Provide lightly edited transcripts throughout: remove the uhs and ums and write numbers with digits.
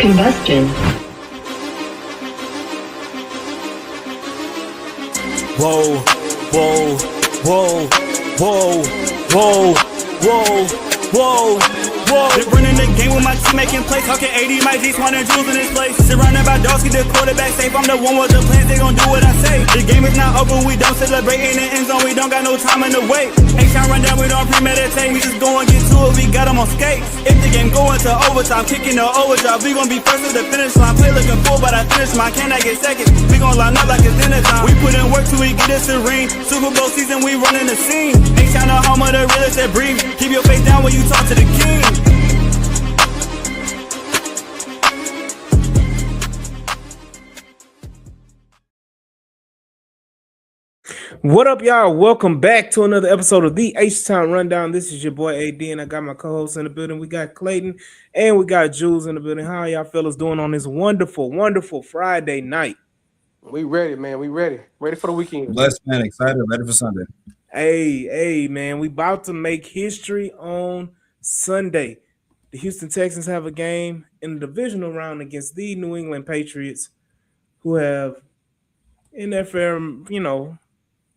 Combustion. Whoa, whoa, whoa, whoa, whoa, whoa, whoa, whoa. Been running the game with my team making plays. Talking 80, my G's, 100 jewels in this place. Surrounded by dogs, keep the quarterback safe. I'm the one with the plans, they gon' do what I say. The game is not over, we don't celebrate. In the end zone, we don't got no time in the wait. H-Town run down, we don't premeditate. We just go and get to it, we got them on skates. If the game go into overtime, kicking the overdrive, we gon' be first to the finish line. Play looking full, but I finish mine. Can I get second? We gon' line up like it's dinner time. We put in work till we get us a ring. Super Bowl season, we running the scene. H-Town the home of the realest that breathe. Keep your face down when you talk to the king. What up, y'all? Welcome back to another episode of the H-Town Rundown. This is your boy AD, and I got my co-hosts in the building. We got Clayton, and we got Jules in the building. How y'all fellas doing on this wonderful, wonderful Friday night? We ready, man. We ready. Ready for the weekend. Blessed, man. Excited. Ready for Sunday. Hey, man. We about to make history on Sunday. The Houston Texans have a game in the divisional round against the New England Patriots, who have, in their fair,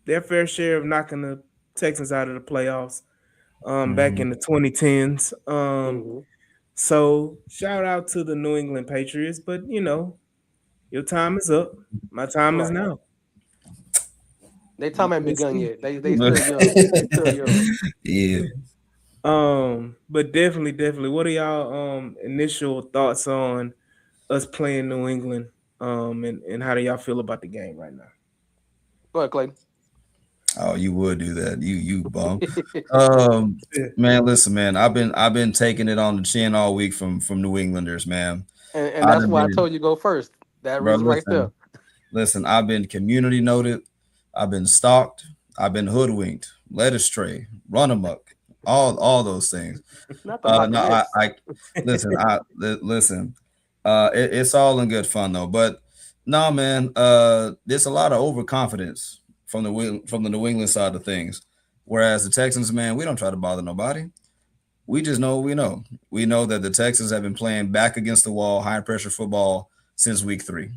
their fair share of knocking the Texans out of the playoffs back in the 2010s. So shout out to the New England Patriots, but your time is up. My time is now. They time ain't begun yet. They still young. They still young. Yeah. But definitely, what are y'all initial thoughts on us playing New England? And how do y'all feel about the game right now? Go ahead, Clayton. Oh, you would do that. You bum. Man, listen, man. I've been taking it on the chin all week from New Englanders, man. And that's why I told you go first. That was right there. Listen, I've been community noted. I've been stalked. I've been hoodwinked, led astray, run amok, all those things. Listen. It's all in good fun though. But no, man. There's a lot of overconfidence from the New England side of things. Whereas the Texans, man, we don't try to bother nobody. We just know what we know. We know that the Texans have been playing back against the wall, high pressure football since week 3.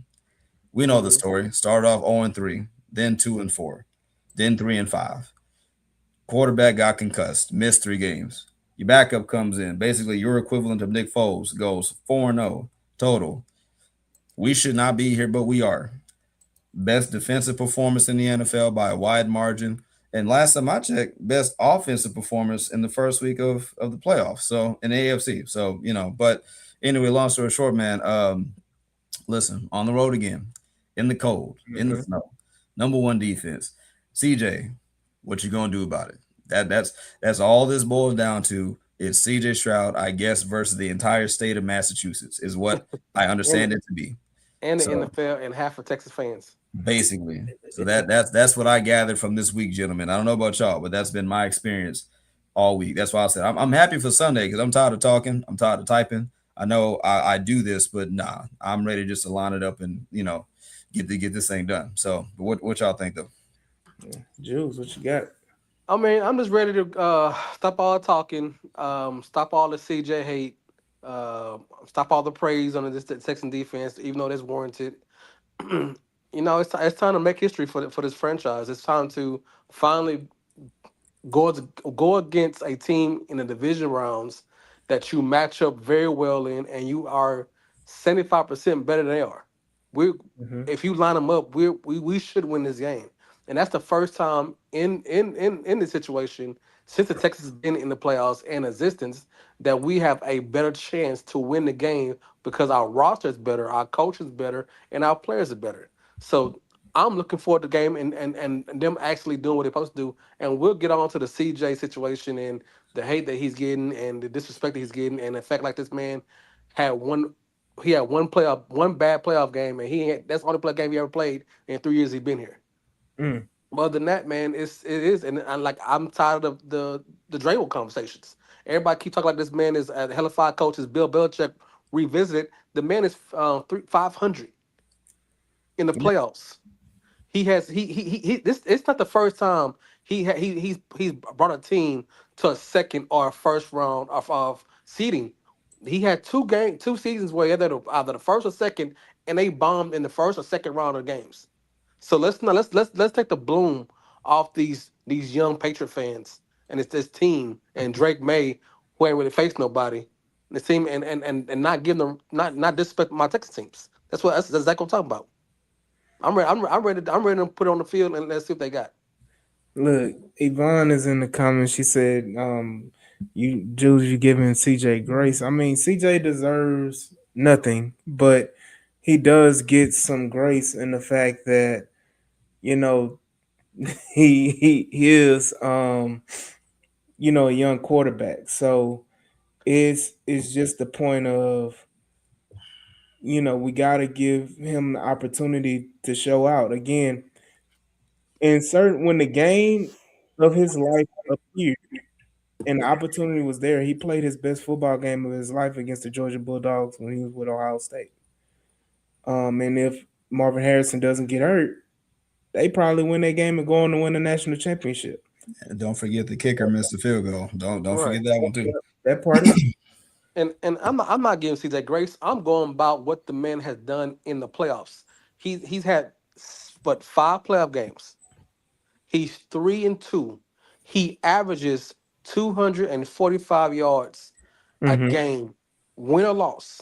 We know the story. Started off 0-3, then 2-4, then 3-5. Quarterback got concussed, missed 3 games. Your backup comes in. Basically, your equivalent of Nick Foles goes 4-0 total. We should not be here, but we are. Best defensive performance in the NFL by a wide margin. And last time I checked, best offensive performance in the first week of the playoffs. So in the AFC. So, but anyway, long story short, man, listen, on the road again, in the cold, in the snow, number 1 defense. CJ, what you gonna do about it? That's all this boils down to is CJ Stroud, I guess, versus the entire state of Massachusetts is what I understand it to be. And the NFL and half of Texas fans. Basically. So that's what I gathered from this week, gentlemen. I don't know about y'all, but that's been my experience all week. That's why I said I'm happy for Sunday because I'm tired of talking. I'm tired of typing. I know I do this, but nah, I'm ready just to line it up and get this thing done. So what y'all think though? Jules, what you got? I mean, I'm just ready to stop all the talking, stop all the CJ hate, stop all the praise on this Texan defense, even though that's warranted. It's time to make history for this franchise. It's time to finally go against a team in the division rounds that you match up very well in, and you are 75% better than they are. If you line them up, we should win this game, and that's the first time in this situation since the Texans been in the playoffs and existence that we have a better chance to win the game because our roster is better, our coach is better, and our players are better. So I'm looking forward to the game and them actually doing what they're supposed to do. And we'll get on to the CJ situation and the hate that he's getting and the disrespect that he's getting and the fact like this man had one bad playoff game and that's the only playoff game he ever played in 3 years he's been here. But other than that, man, it is and I'm tired of the Dremel conversations. Everybody keep talking like this man is a hellified coach. Is Bill Belichick revisited? The man is 500 in the playoffs. He has this. It's not the first time he's brought a team to a second or first round of seeding He had two seasons where either the first or second, and they bombed in the first or second round of games. So let's take the bloom off these young Patriot fans and it's this team and Drake May, who ain't really faced nobody. The team and not giving them not disrespect my Texas teams. That's exactly what I'm talking about. I'm ready to put it on the field and let's see what they got. Look, Yvonne is in the comments. She said, you Jules, you giving CJ grace. I mean, CJ deserves nothing, but he does get some grace in the fact that, you know, he is a young quarterback. So it's just the point of, we gotta give him the opportunity to show out. Again, in certain when the game of his life appeared and the opportunity was there, he played his best football game of his life against the Georgia Bulldogs when he was with Ohio State. And if Marvin Harrison doesn't get hurt, they probably win that game and go on to win the national championship. And don't forget the kicker missed the field goal. Don't Right. forget that one too. That part is And I'm not giving CJ grace. I'm going about what the man has done in the playoffs. He's had but 5 playoff games. He's 3-2. He averages 245 yards a mm-hmm, game, win or loss.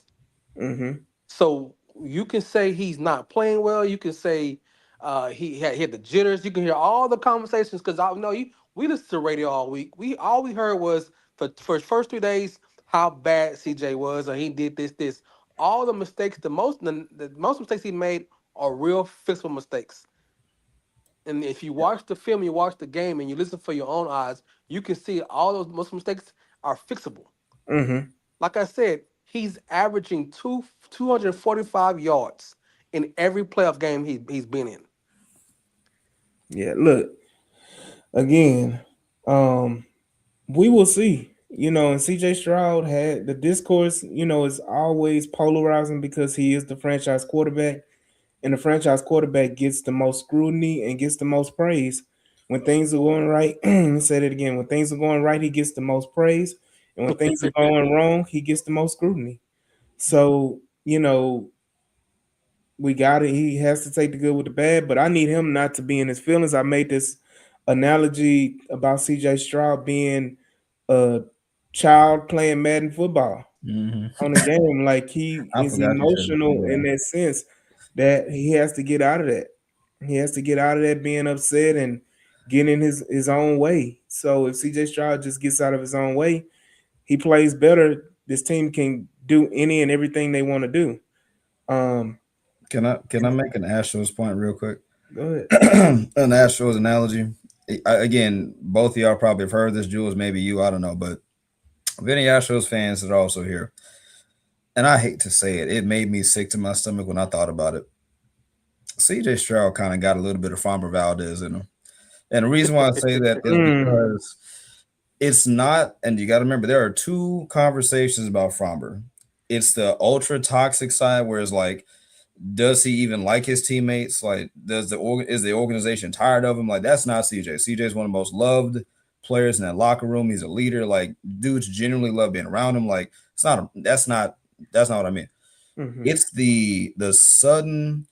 mm-hmm, So you can say he's not playing well. You can say he had the jitters. You can hear all the conversations because I know you. We listened to the radio all week. We heard was for his first 3 days how bad CJ was, or he did this. All the mistakes, the most mistakes he made are real fixable mistakes. And if you watch the film, you watch the game, and you listen for your own eyes, you can see all those most mistakes are fixable. mm-hmm. Like I said, he's averaging 245 yards in every playoff game he's been in. Yeah, look, again, we will see. And CJ Stroud had the discourse, is always polarizing because he is the franchise quarterback, and the franchise quarterback gets the most scrutiny and gets the most praise. When things are going right, let me say that again. When things are going right, he gets the most praise. And when things are going wrong, he gets the most scrutiny. So, we got it. He has to take the good with the bad, but I need him not to be in his feelings. I made this analogy about CJ Stroud being a child playing Madden football Hmm. on the game. Like he I is forgot you said that. emotional in Yeah. that sense that he has to get out of that. He has to get out of that being upset and getting in his own way. So if CJ Stroud just gets out of his own way, he plays better. This team can do any and everything they want to do. Um, Can I make an Astros point real quick? Go ahead. An Astros analogy. Again, both of y'all probably have heard this, Jules. Maybe you, I don't know, but of any Astros fans that are also here, and I hate to say it, it made me sick to my stomach when I thought about it. CJ Stroud kind of got a little bit of Farmer Valdez in him. And the reason why I say that is Mm, because it's not, and you got to remember, there are two conversations about Fromber. It's the ultra toxic side, where it's like, does he even like his teammates? Like, is the organization tired of him? Like, that's not CJ. CJ is one of the most loved players in that locker room. He's a leader. Like, dudes genuinely love being around him. Like, that's not what I mean. mhm, It's the sudden,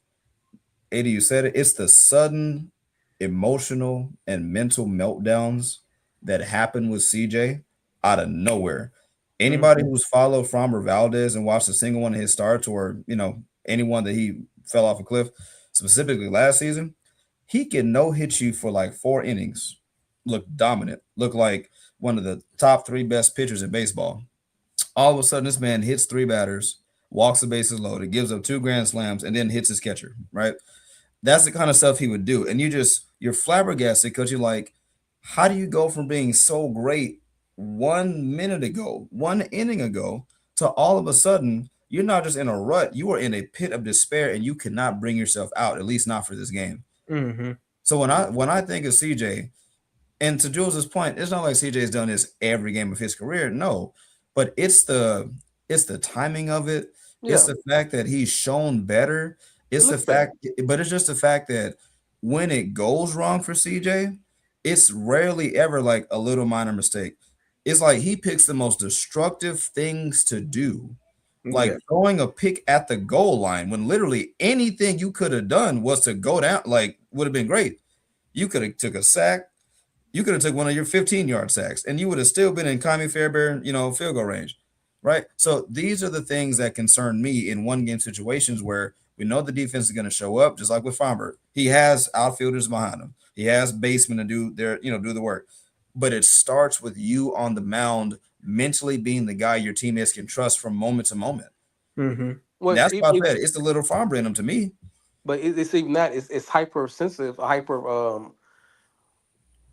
AD, you said it. It's the sudden emotional and mental meltdowns that happen with CJ out of nowhere. Anybody mhm, who's followed Framber Valdez and watched a single one of his starts, or anyone that he fell off a cliff, specifically last season, he can no hit you for like 4 innings, look dominant, look like one of the top 3 best pitchers in baseball. All of a sudden, this man hits 3 batters, walks the bases loaded, gives up 2 grand slams, and then hits his catcher. Right, that's the kind of stuff he would do. And you're flabbergasted because you're like, how do you go from being so great 1 minute ago, 1 inning ago, to all of a sudden you're not just in a rut, you are in a pit of despair and you cannot bring yourself out, at least not for this game. mhm, So when I think of CJ, and to Jules's point, it's not like CJ's done this every game of his career. No, but it's the timing of it. It's Yeah, the fact that he's shown better. it It's the looks better. fact, but it's just the fact that when it goes wrong for CJ, it's rarely ever like a little minor mistake. It's like he picks the most destructive things to do, Yeah. like throwing a pick at the goal line when literally anything you could have done was to go down, like would have been great. You could have took a sack. You could have took one of your 15-yard sacks, and you would have still been in Tommy Fairbairn, field goal range, right? So these are the things that concern me in one game situations where we know the defense is going to show up, just like with Farmer. He has outfielders behind him. He has basemen to do the work. But it starts with you on the mound, mentally being the guy your teammates can trust from moment to moment. Mm-hmm. Well, That's why I said it's the little Farmer in him to me. but it's even that it's hypersensitive, hyper.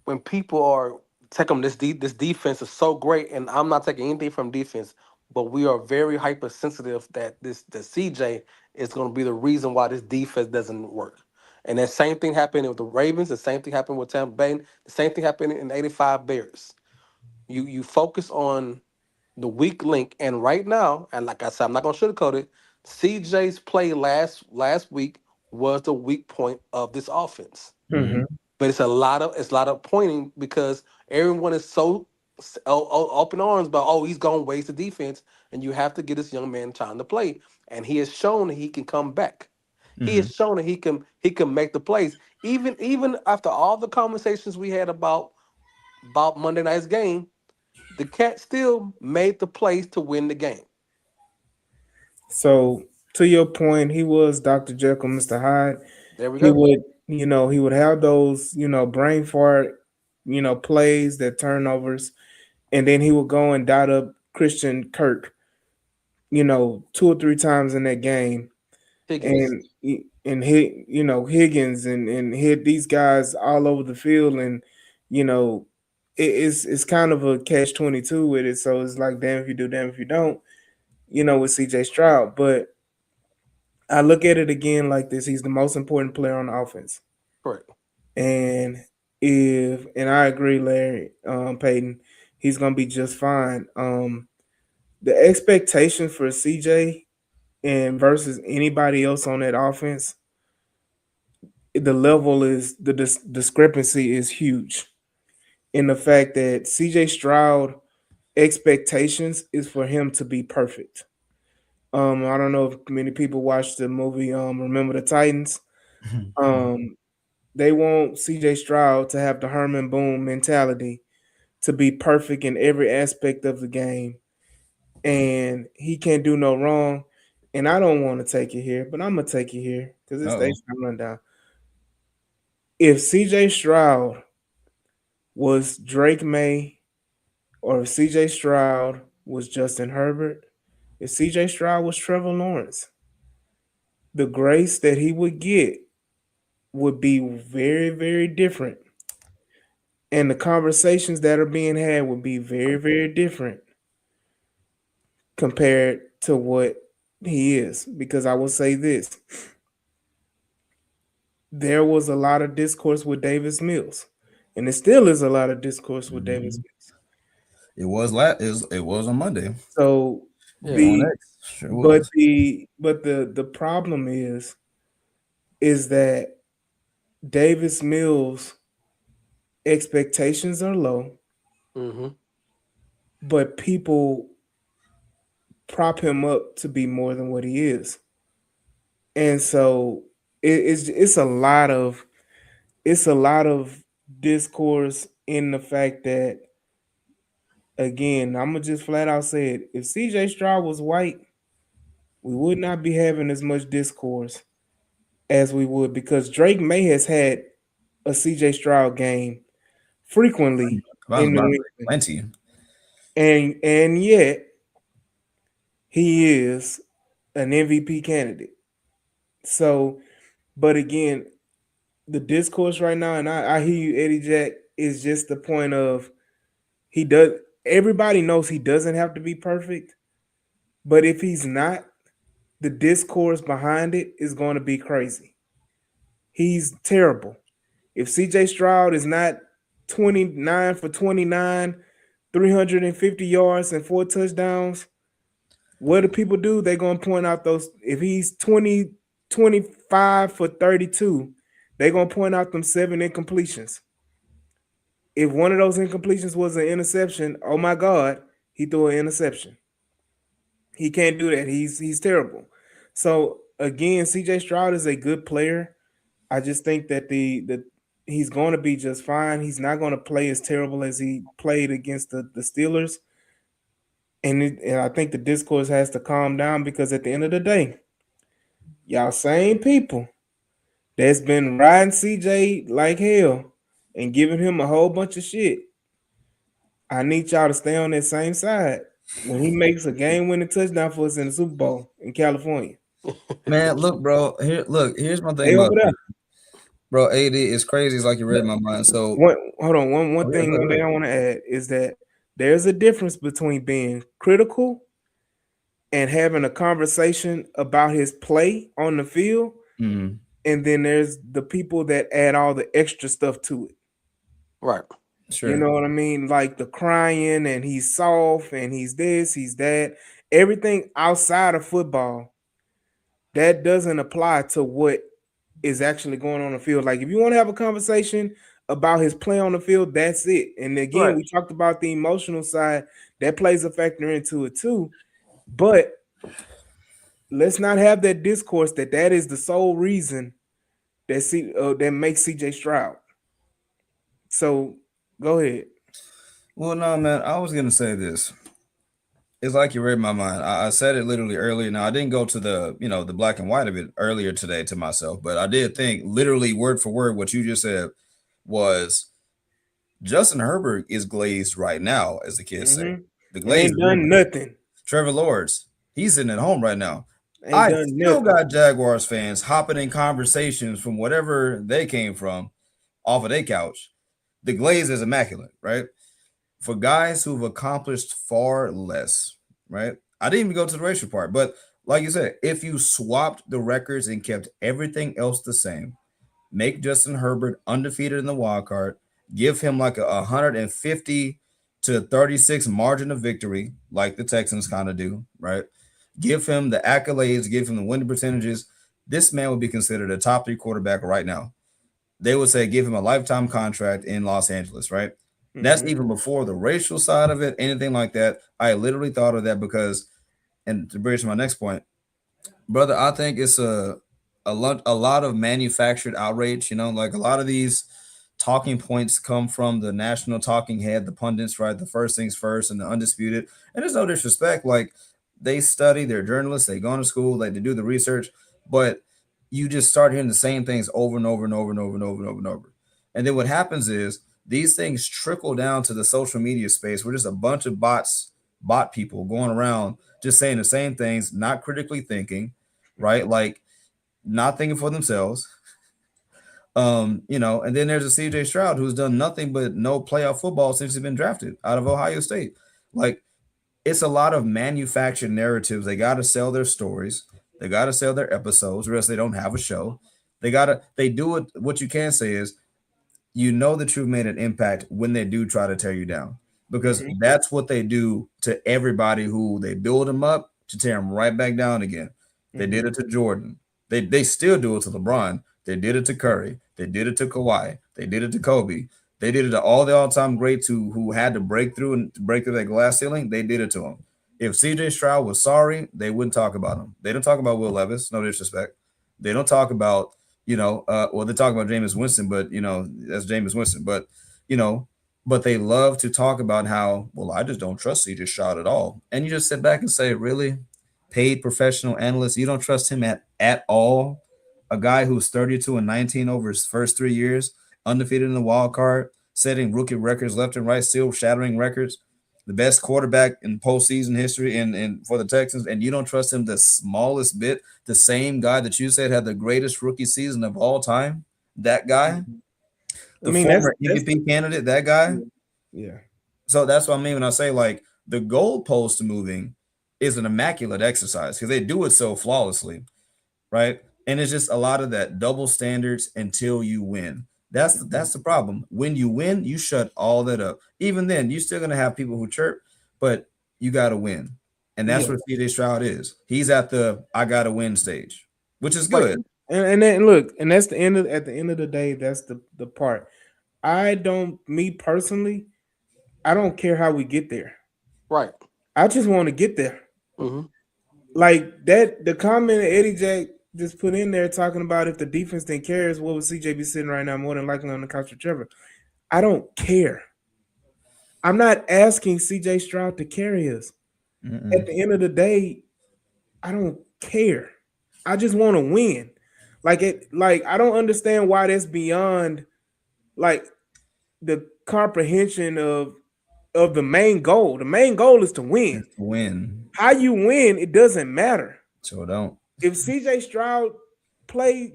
When people are taking this defense is so great, and I'm not taking anything from defense, but we are very hypersensitive that the CJ is going to be the reason why this defense doesn't work. And that same thing happened with the Ravens. The same thing happened with Tampa Bay. The same thing happened in '85 Bears. You focus on the weak link, and right now, and like I said, I'm not going to sugarcoat it. CJ's play last week was the weak point of this offense. Mm-hmm. But it's a lot of pointing because everyone is so open arms about, oh, he's going to waste the defense, and you have to get this young man time to play, and he has shown that he can come back. He Mm-hmm. has shown that he can make the plays, even after all the conversations we had about Monday night's game. The cat still made the plays to win the game. So to your point, he was Dr. Jekyll, Mr. Hyde. There we He go. would, he would have those, brain fart, plays, that turnovers, and then he would go and dot up Christian Kirk, two or three times in that game, Higgins. and hit, Higgins and hit these guys all over the field, and you know, it's kind of a catch-22 with it. So it's like, damn if you do, damn if you don't, with CJ Stroud. But I look at it again like this: he's the most important player on the offense. Correct. And and I agree, Larry, Peyton, he's gonna be just fine. The expectation for CJ and versus anybody else on that offense, the level is the discrepancy is huge. In the fact that CJ Stroud expectations is for him to be perfect. I don't know if many people watched the movie Remember the Titans. Um, they want CJ Stroud to have the Herman Boone mentality, to be perfect in every aspect of the game, and he can't do no wrong. And I don't want to take it here, but I'm gonna take it here because it's the Uh-oh. H-time rundown. If CJ Stroud was Drake May, or if CJ Stroud was Justin Herbert, if CJ Stroud was Trevor Lawrence, the grace that he would get would be very, very different. And the conversations that are being had would be very, very different compared to what he is. Because I will say this: there was a lot of discourse with Davis Mills, and it still is a lot of discourse with Davis Mhm. Mills. It was on Monday. So Yeah. On the X. Sure was. the problem is that Davis Mills expectations are low, Mm-hmm. but people prop him up to be more than what he is. And so it's a lot of discourse in the fact that, again, I'm gonna just flat out say it: if CJ Stroud was white, we would not be having as much discourse as we would, because Drake May has had a CJ Stroud game frequently I was in New about to say England, plenty. and yet he is an MVP candidate. So, but again, the discourse right now, and I hear you, Eddie Jack, is just the point of, he does. Everybody knows he doesn't have to be perfect, but if he's not, the discourse behind it is going to be crazy. He's terrible. If CJ Stroud is not 29 for 29, 350 yards and 4 touchdowns, what do people do? They're going to point out those. If he's 25 for 32, they're going to point out them 7 incompletions. If one of those incompletions was an interception, oh my God, he threw an interception. He can't do that. He's terrible. So again, CJ Stroud is a good player. I just think that the he's going to be just fine. He's not going to play as terrible as he played against the Steelers. And I think the discourse has to calm down because at the end of the day, y'all same people that's been riding CJ like hell and giving him a whole bunch of shit. I need y'all to stay on that same side when he makes a game-winning touchdown for us in the Super Bowl in California. Man, look, bro. Here's my thing Stay about over there. bro. AD is crazy. It's like you read my mind. So Hold on. One oh, yeah, thing go ahead. I want to add is that there's a difference between being critical and having a conversation about his play on the field, Mhm. and then there's the people that add all the extra stuff to it. Right. Sure. You know what I mean? Like the crying and he's soft and he's this, he's that. Everything outside of football that doesn't apply to what is actually going on the field. Like if you want to have a conversation about his play on the field, that's it. And again, Right. we talked about the emotional side that plays a factor into it too. But let's not have that discourse that is the sole reason that makes CJ Stroud. So go ahead. Well, no, man. I was gonna say this. It's like you read my mind. I said it literally earlier. Now I didn't go to the black and white of it earlier today to myself, but I did think literally word for word what you just said was Justin Herbert is glazed right now, as the kids say. The glaze Ain't is done ripping. nothing. Trevor Lawrence, he's sitting at home right now. Ain't I done still nothing. got Jaguars fans hopping in conversations from whatever they came from off of their couch. The glaze is immaculate, right? For guys who've accomplished far less, right? I didn't even go to the racial part, but like you said, if you swapped the records and kept everything else the same, make Justin Herbert undefeated in the wild card, give him like a 150 to 36 margin of victory, like the Texans kind of do, right? Give him the accolades, give him the winning percentages. This man would be considered a top 3 quarterback right now. They would say give him a lifetime contract in Los Angeles, right? That's even before the racial side of it, anything like that. I literally thought of that because, and to bridge to my next point, brother, I think it's a lot of manufactured outrage. Like a lot of these talking points come from the national talking head, the pundits, right? The first things first and the undisputed. And there's no disrespect. Like they study, they're journalists, they go to school, like they do the research, but you just start hearing the same things over and over and over and over and over and over and over. And then what happens is these things trickle down to the social media space where just a bunch of bot people going around just saying the same things, not critically thinking, right? Like not thinking for themselves. And then there's a CJ Stroud who's done nothing but no playoff football since he's been drafted out of Ohio State. Like it's a lot of manufactured narratives. They got to sell their stories. They got to sell their episodes, or else they don't have a show. They do it. What you can say is, that you've made an impact when they do try to tear you down, because that's what they do to everybody who they build them up to tear them right back down again. They did it to Jordan. They still do it to LeBron. They did it to Curry. They did it to Kawhi. They did it to Kobe. They did it to all the all-time greats who had to break through that glass ceiling. They did it to them. If CJ Stroud was sorry, they wouldn't talk about him. They don't talk about Will Levis. No disrespect. They don't talk about they talk about Jameis Winston, but that's Jameis Winston. But they love to talk about how, well, I just don't trust CJ Stroud at all. And you just sit back and say, really? Paid professional analyst, you don't trust him at all? A guy who's 32-19 over his first 3 years, undefeated in the wild card, setting rookie records left and right, still shattering records, the best quarterback in postseason history and for the Texans, and you don't trust him the smallest bit. The same guy that you said had the greatest rookie season of all time, that guy, the former MVP candidate, that guy. Yeah. So that's what I mean when I say like the goalpost moving is an immaculate exercise because they do it so flawlessly, right? And it's just a lot of that double standards until you win. That's the problem. When you win, you shut all that up. Even then, you're still gonna have people who chirp, but you gotta win. And that's what CJ Stroud is. He's at the I gotta win stage, which is good. And then look, and that's at the end of the day, that's the part. me personally, I don't care how we get there. Right. I just want to get there. Mm-hmm. Like that, the comment that Eddie Jack just put in there talking about if the defense didn't care, what would CJ be sitting right now? More than likely on the couch with Trevor. I don't care. I'm not asking CJ Stroud to carry us. At the end of the day, I don't care. I just want to win. Like I don't understand why that's beyond like the comprehension of the main goal. The main goal is to win. It's to win. How you win, it doesn't matter. So don't. If CJ Stroud plays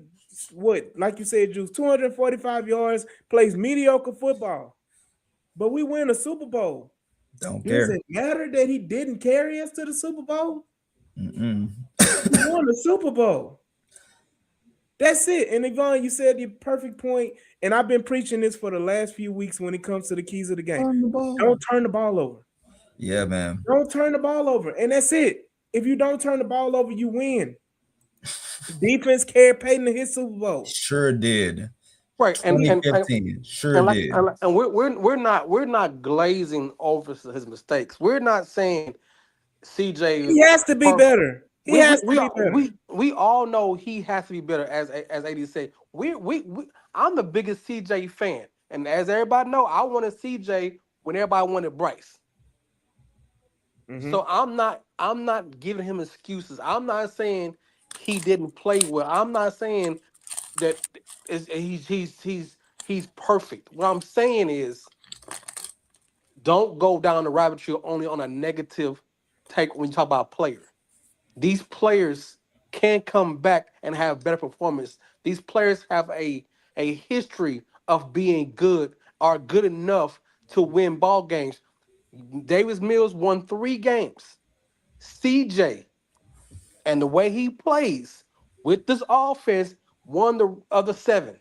what, like you said, Juice, 245 yards, plays mediocre football, but we win a Super Bowl. Don't Does care. it matter that he didn't carry us to the Super Bowl? Mm-mm. We won the Super Bowl. That's it. And Yvonne, you said the perfect point, and I've been preaching this for the last few weeks when it comes to the keys of the game. Turn the ball. Don't turn the ball over. Yeah, man. Don't turn the ball over. And that's it. If you don't turn the ball over, you win. Defense carried Peyton to his Super Bowl. Sure did. Right. And 2015. Sure and did. and we're not glazing over his mistakes. We're not saying CJ. He has to be better. He has to be better. We all know he has to be better. As AD said, I'm the biggest CJ fan, and as everybody know, I wanted CJ when everybody wanted Bryce. Mhm. So I'm not giving him excuses. I'm not saying he didn't play well. I'm not saying that he's perfect. What I'm saying is, don't go down the rabbit trail only on a negative take when you talk about a player. These players can come back and have better performance. These players have a history of being good, are good enough to win ball games. Davis Mills won 3 games. CJ and the way he plays with this offense won the other 7.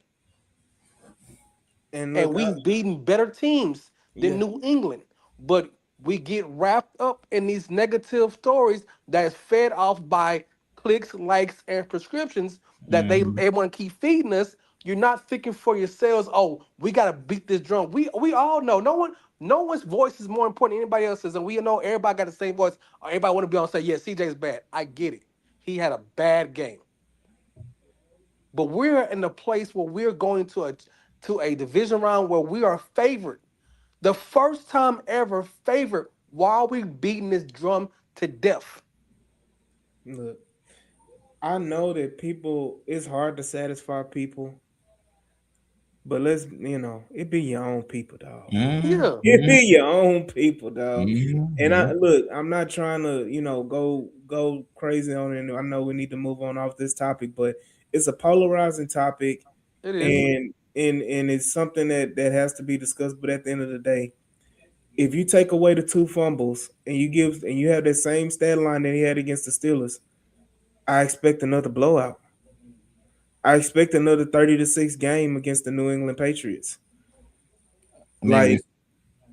And And look, we've beaten better teams than yeah. New England. But we get wrapped up in these negative stories that is fed off by clicks, likes, and prescriptions that they want to keep feeding us. You're not thinking for yourselves, oh, we gotta beat this drum. We all know no one's voice is more important than anybody else's, and we know everybody got the same voice. Everybody want to be on and say, yeah, CJ's bad. I get it. He had a bad game. But we're in a place where we're going to a division round where we are favored. The first time ever favored while we beating this drum to death. Look, I know that it's hard to satisfy people, but it be your own people, dog. Yeah. It be your own people, dog. And Mm-hmm. I'm not trying to, go crazy on it. I know we need to move on off this topic, but it's a polarizing topic, It is. and it's something that has to be discussed. But at the end of the day, if you take away the 2 fumbles and you have that same stat line that he had against the Steelers, I expect another blowout. I expect another 30-6 game against the New England Patriots. I mean, Like,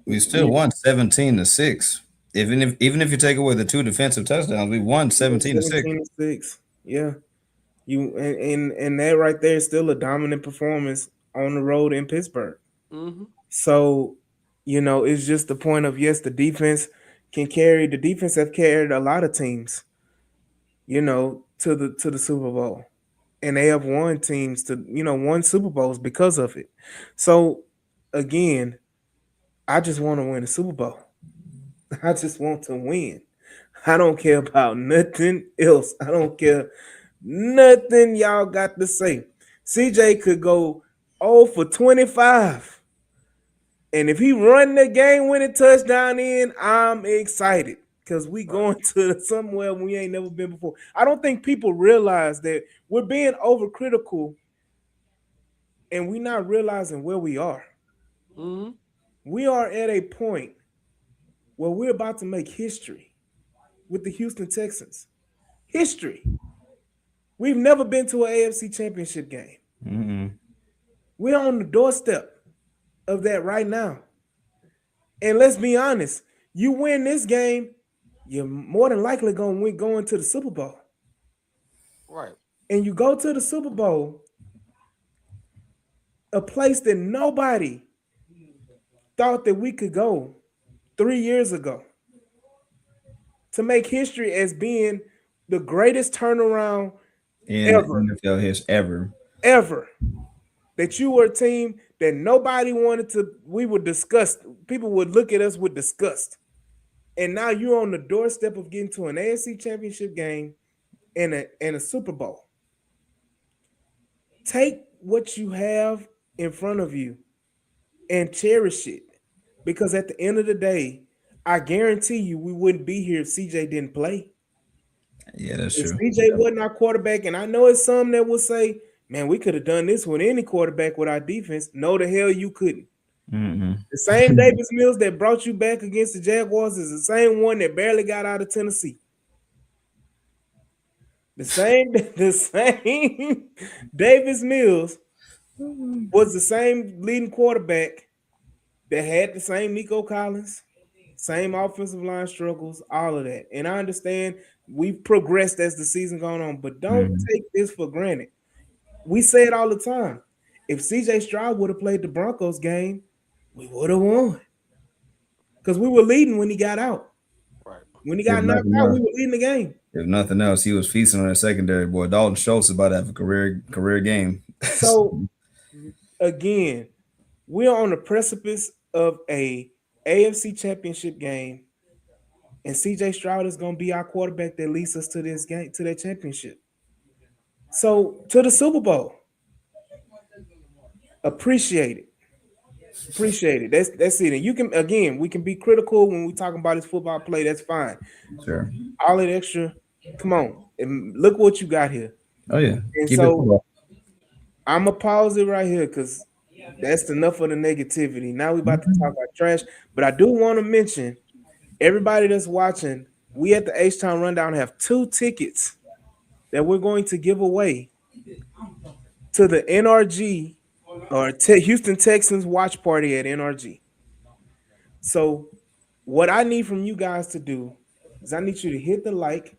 we still won 17-6. Even if you take away the 2 defensive touchdowns, we won 17-6. 17-6. Yeah. And that right there is still a dominant performance on the road in Pittsburgh. Mm-hmm. So, it's just the point of, yes, the defense have carried a lot of teams, to the Super Bowl. And they have won teams to, won Super Bowls because of it. So again, I just want to win a Super Bowl. I just want to win. I don't care about nothing else. I don't care nothing y'all got to say. CJ could go 0 for 25. And if he run the game winning touchdown in, I'm excited. Because we going to somewhere we ain't never been before. I don't think people realize that we're being overcritical and we're not realizing where we are. Mm-hmm. We are at a point where we're about to make history with the Houston Texans. History. We've never been to an AFC championship game. Mm-hmm. We're on the doorstep of that right now. And let's be honest, you win this game, you're more than likely going to the Super Bowl. Right. And you go to the Super Bowl, a place that nobody thought that we could go 3 years ago to make history as being the greatest turnaround in ever, NFL history ever. ever. That you were a team that nobody wanted to, we were disgust. People would look at us with disgust. And now you're on the doorstep of getting to an AFC championship game and a Super Bowl. Take what you have in front of you and cherish it. Because at the end of the day, I guarantee you we wouldn't be here if CJ didn't play. Yeah, that's If true. CJ wasn't our quarterback, and I know it's some that will say, man, we could have done this with any quarterback with our defense. No, the hell you couldn't. Mm-mm. The same Davis Mills that brought you back against the Jaguars is the same one that barely got out of Tennessee. The same, the same Davis Mills was the same leading quarterback that had the same Nico Collins, same offensive line struggles, all of that. And I understand we've progressed as the season gone on, but don't Mhm. take this for granted. We say it all the time. If CJ Stroud would have played the Broncos game, we would have won. Because we were leading when he got out. Right. When he If got knocked nothing out, else, we were leading the game. if nothing else, he was feasting on that secondary. Boy, Dalton Schultz is about to have a career game. So again, we're on the precipice of a AFC championship game, and CJ Stroud is going to be our quarterback that leads us to this game, to that championship. So to the Super Bowl. Appreciate it. Appreciate it. That's it. And you can, again, we can be critical when we talking about his football play. That's fine. Sure. All that extra, come on. And look what you got here. Oh yeah. And Keep it so football. I'm gonna pause it right here because that's enough of the negativity. Now we about to talk about trash. But I do want to mention everybody that's watching, we at the H-Town Rundown have 2 tickets that we're going to give away to the NRG or Houston Texans watch party at NRG. So what I need from you guys to do is I need you to hit the like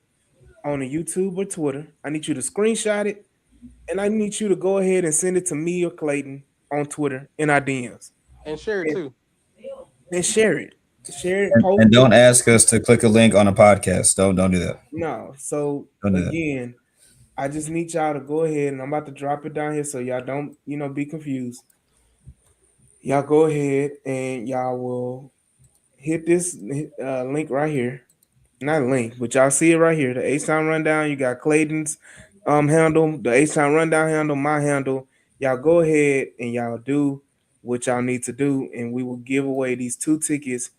on the YouTube or Twitter. I need you to screenshot it, and I need you to go ahead and send it to me or Clayton on Twitter in our DMs And share it and, too. and share it. Share it, And, post and it. don't ask us to click a link on a podcast. Don't do that. No. So Don't do that. again, I just need y'all to go ahead, and I'm about to drop it down here so y'all don't, be confused. Y'all go ahead and y'all will hit this link right here. Not link, but y'all see it right here. The H-Town Rundown. You got Clayton's handle, the H-Town Rundown handle, my handle. Y'all go ahead and y'all do what y'all need to do, and we will give away these 2 tickets.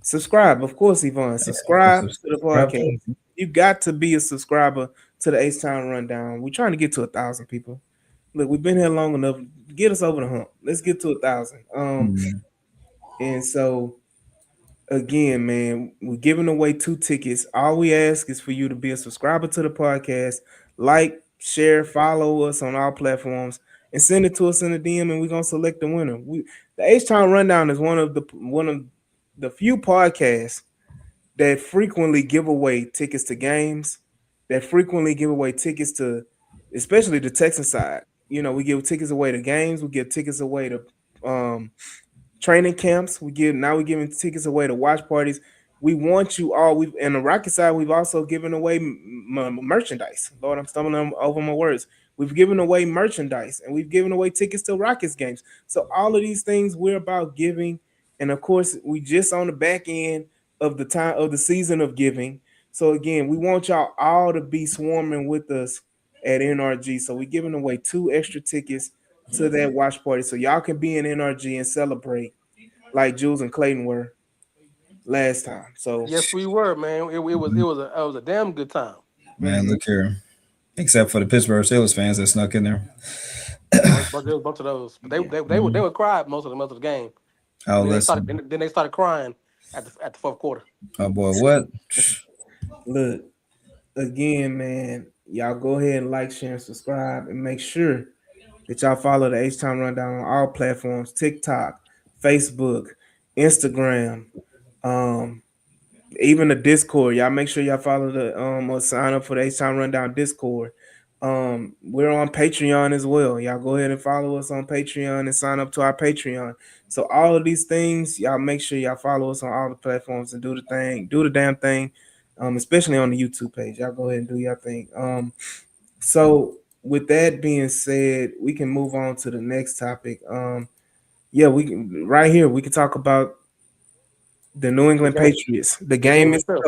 Subscribe, of course, Yvonne. Subscribe to the podcast. You got to be a subscriber to the H-Town Rundown. We're trying to get to 1,000 people. Look, we've been here long enough. Get us over the hump. Let's get to 1,000. And so again, man, we're giving away 2 tickets. All we ask is for you to be a subscriber to the podcast, like, share, follow us on all platforms, and send it to us in the DM, and we're gonna select the winner. The H-Town Rundown is one of the few podcasts that frequently give away tickets to games, that frequently give away tickets to, especially the Texan side. We give tickets away to games, we give tickets away to training camps. We're giving tickets away to watch parties. We want you all. We've in the Rocket side. We've also given away merchandise. Lord, I'm stumbling over my words. We've given away merchandise, and we've given away tickets to Rockets games. So all of these things we're about giving, and of course we just on the back end of the time of the season of giving. So again, we want y'all all to be swarming with us at NRG. So we're giving away 2 extra tickets to that watch party, so y'all can be in NRG and celebrate like Jules and Clayton were last time. So Yes, we were, man. It was a damn good time. Man, look here. Except for the Pittsburgh Steelers fans that snuck in there. But there was a bunch of those. But they would cry most of the game. Oh, And listen. then they started crying at the 4th quarter. Oh boy, what? look, again, man, y'all go ahead and like, share, and subscribe, and make sure that y'all follow the H-Town Rundown on all platforms: TikTok, Facebook, Instagram, even the Discord. Y'all make sure y'all follow the or sign up for the H-Town Rundown Discord. We're on Patreon as well. Y'all go ahead and follow us on Patreon and sign up to our Patreon. So all of these things, y'all make sure y'all follow us on all the platforms and do the thing, do the damn thing. Especially on the YouTube page. Y'all go ahead and do your thing. So with that being said, we can move on to the next topic. Yeah, we can right here we can talk about the New The England game, Patriots, the the game game itself.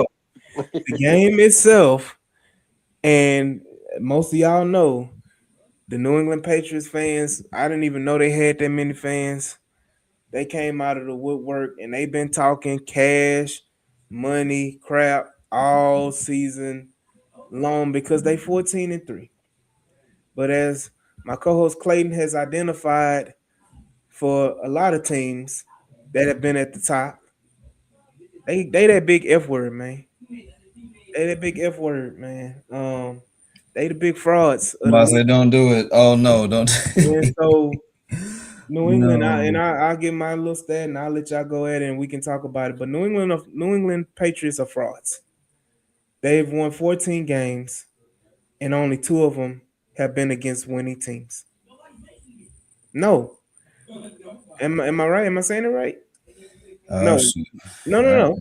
itself, the game itself, and most of y'all know the New England Patriots fans. I didn't even know they had that many fans. They came out of the woodwork and they've been talking cash, money, crap all season long because they 14-3. But as my co-host Clayton has identified for a lot of teams that have been at the top, they that big F word, man. They that big F word, man. They the big frauds of the I league. say don't do it. Oh no, don't. And so New England, No. I'll give my little stat and I'll let y'all go ahead and we can talk about it. But New England Patriots are frauds. They've won 14 games, and only two of them have been against winning teams. No, am I right? Am I saying it right? Oh No, shoot. no.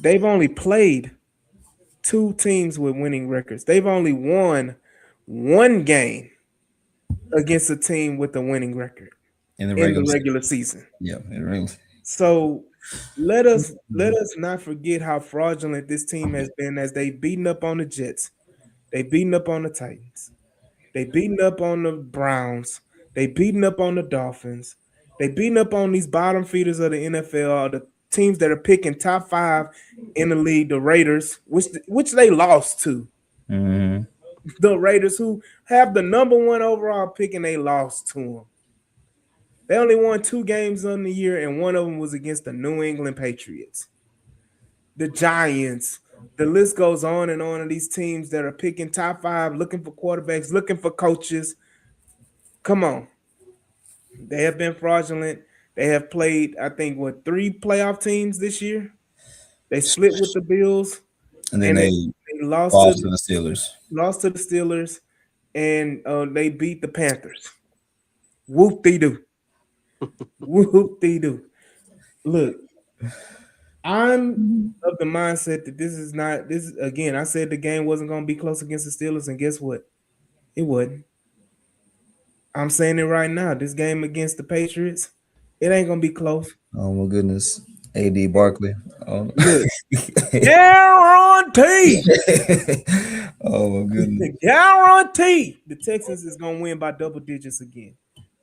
They've only played two teams with winning records. They've only won one game against a team with a winning record In the in the regular season. regular season. Yeah, in the regular. So let us not forget how fraudulent this team has been as they've beaten up on the Jets, they've beaten up on the Titans, they beaten up on the Browns, they beaten up on the Dolphins, they beaten up on these bottom feeders of the NFL, the teams that are picking top five in the league, the Raiders, which they lost to. Mm-hmm. The Raiders, who have the number one overall pick, and they lost to them. They only won two games on the year, and one of them was against the New England Patriots. The Giants. The list goes on and on of these teams that are picking top five, looking for quarterbacks, looking for coaches. Come on. They have been fraudulent. They have played, I think, what, three playoff teams this year? They split with the Bills, And then and they they lost to lost to the Steelers. the Steelers, and they beat the Panthers. Whoop de doo. Whoop de doo. Look, I'm of the mindset that this is not this again. I said the game wasn't going to be close against the Steelers, and guess what? It wasn't. I'm saying it right now. This game against the Patriots, it ain't going to be close. Oh my goodness. AD Barkley. Oh, Look, guarantee, oh my goodness. guarantee the Texans is going to win by double digits again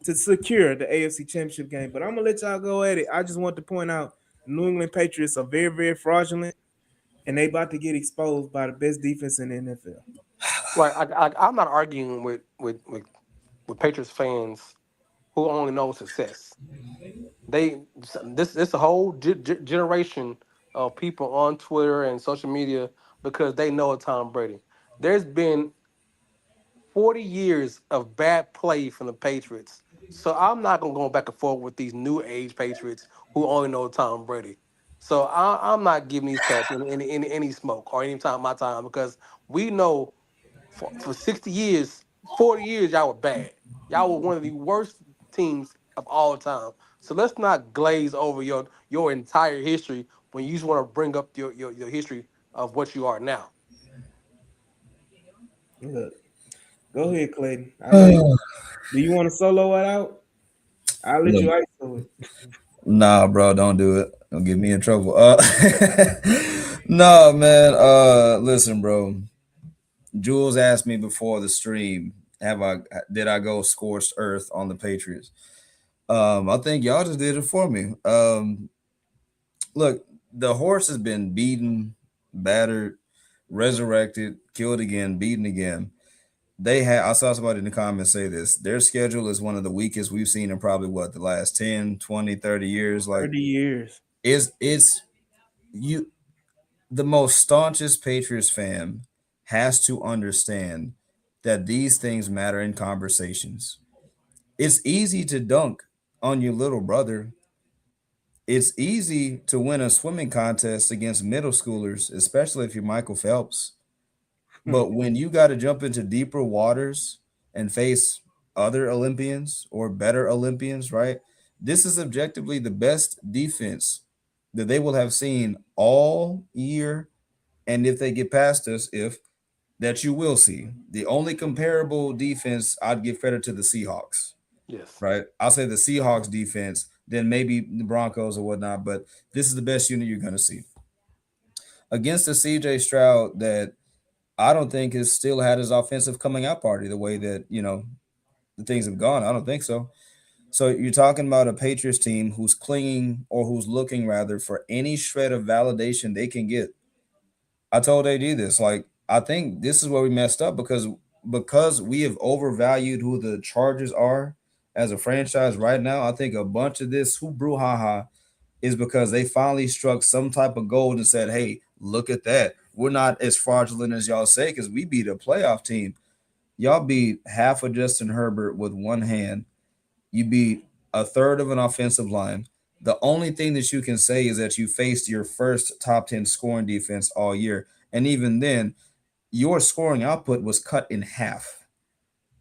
to secure the AFC Championship game. But I'm gonna let y'all go at it. I just want to point out the New England Patriots are very, very fraudulent, and they about to get exposed by the best defense in the NFL. Right. I'm not arguing with Patriots fans who only know success. They this a whole generation of people on Twitter and social media because they know Tom Brady. There's been 40 years of bad play from the Patriots. So I'm not gonna go back and forth with these new age Patriots who only know Tom Brady. So I'm not giving these cats any smoke or any time my time because we know for 60 years, 40 years, y'all were bad. Y'all were one of the worst teams of all time. So let's not glaze over your entire history when you just want to bring up your history of what you are now. Look, go ahead, Clayton. I know you. Do you want to solo it out? I'll let Look, you ISO it. nah, bro, don't do it. Don't get me in trouble. No, man. Listen, bro. Jules asked me before the stream, did I go scorched earth on the Patriots? I think y'all just did it for me. Look, the horse has been beaten, battered, resurrected, killed again, beaten again. I saw somebody in the comments say this. Their schedule is one of the weakest we've seen in probably what the last 10, 20, 30 years. Like 30 years. it's you the most staunchest Patriots fan has to understand that these things matter in conversations. It's easy to dunk on your little brother. It's easy to win a swimming contest against middle schoolers, especially if you're Michael Phelps. But when you got to jump into deeper waters and face other Olympians or better Olympians, right? This is objectively the best defense that they will have seen all year. And if they get past us, if that you will see, the only comparable defense I'd give credit to the Seahawks, Yes. right? I'll say the Seahawks defense, then maybe the Broncos or whatnot, but this is the best unit you're going to see against the CJ Stroud that I don't think has still had his offensive coming out party the way that, the things have gone. I don't think so. So you're talking about a Patriots team who's clinging or who's looking rather for any shred of validation they can get. I told AD this, like, I think this is where we messed up because we have overvalued who the Chargers are as a franchise right now. I think a bunch of this who brouhaha is because they finally struck some type of gold and said, hey, look at that. We're not as fraudulent as y'all say because we beat a playoff team. Y'all beat half of Justin Herbert with one hand. You beat a third of an offensive line. The only thing that you can say is that you faced your first top 10 scoring defense all year. And even then, your scoring output was cut in half.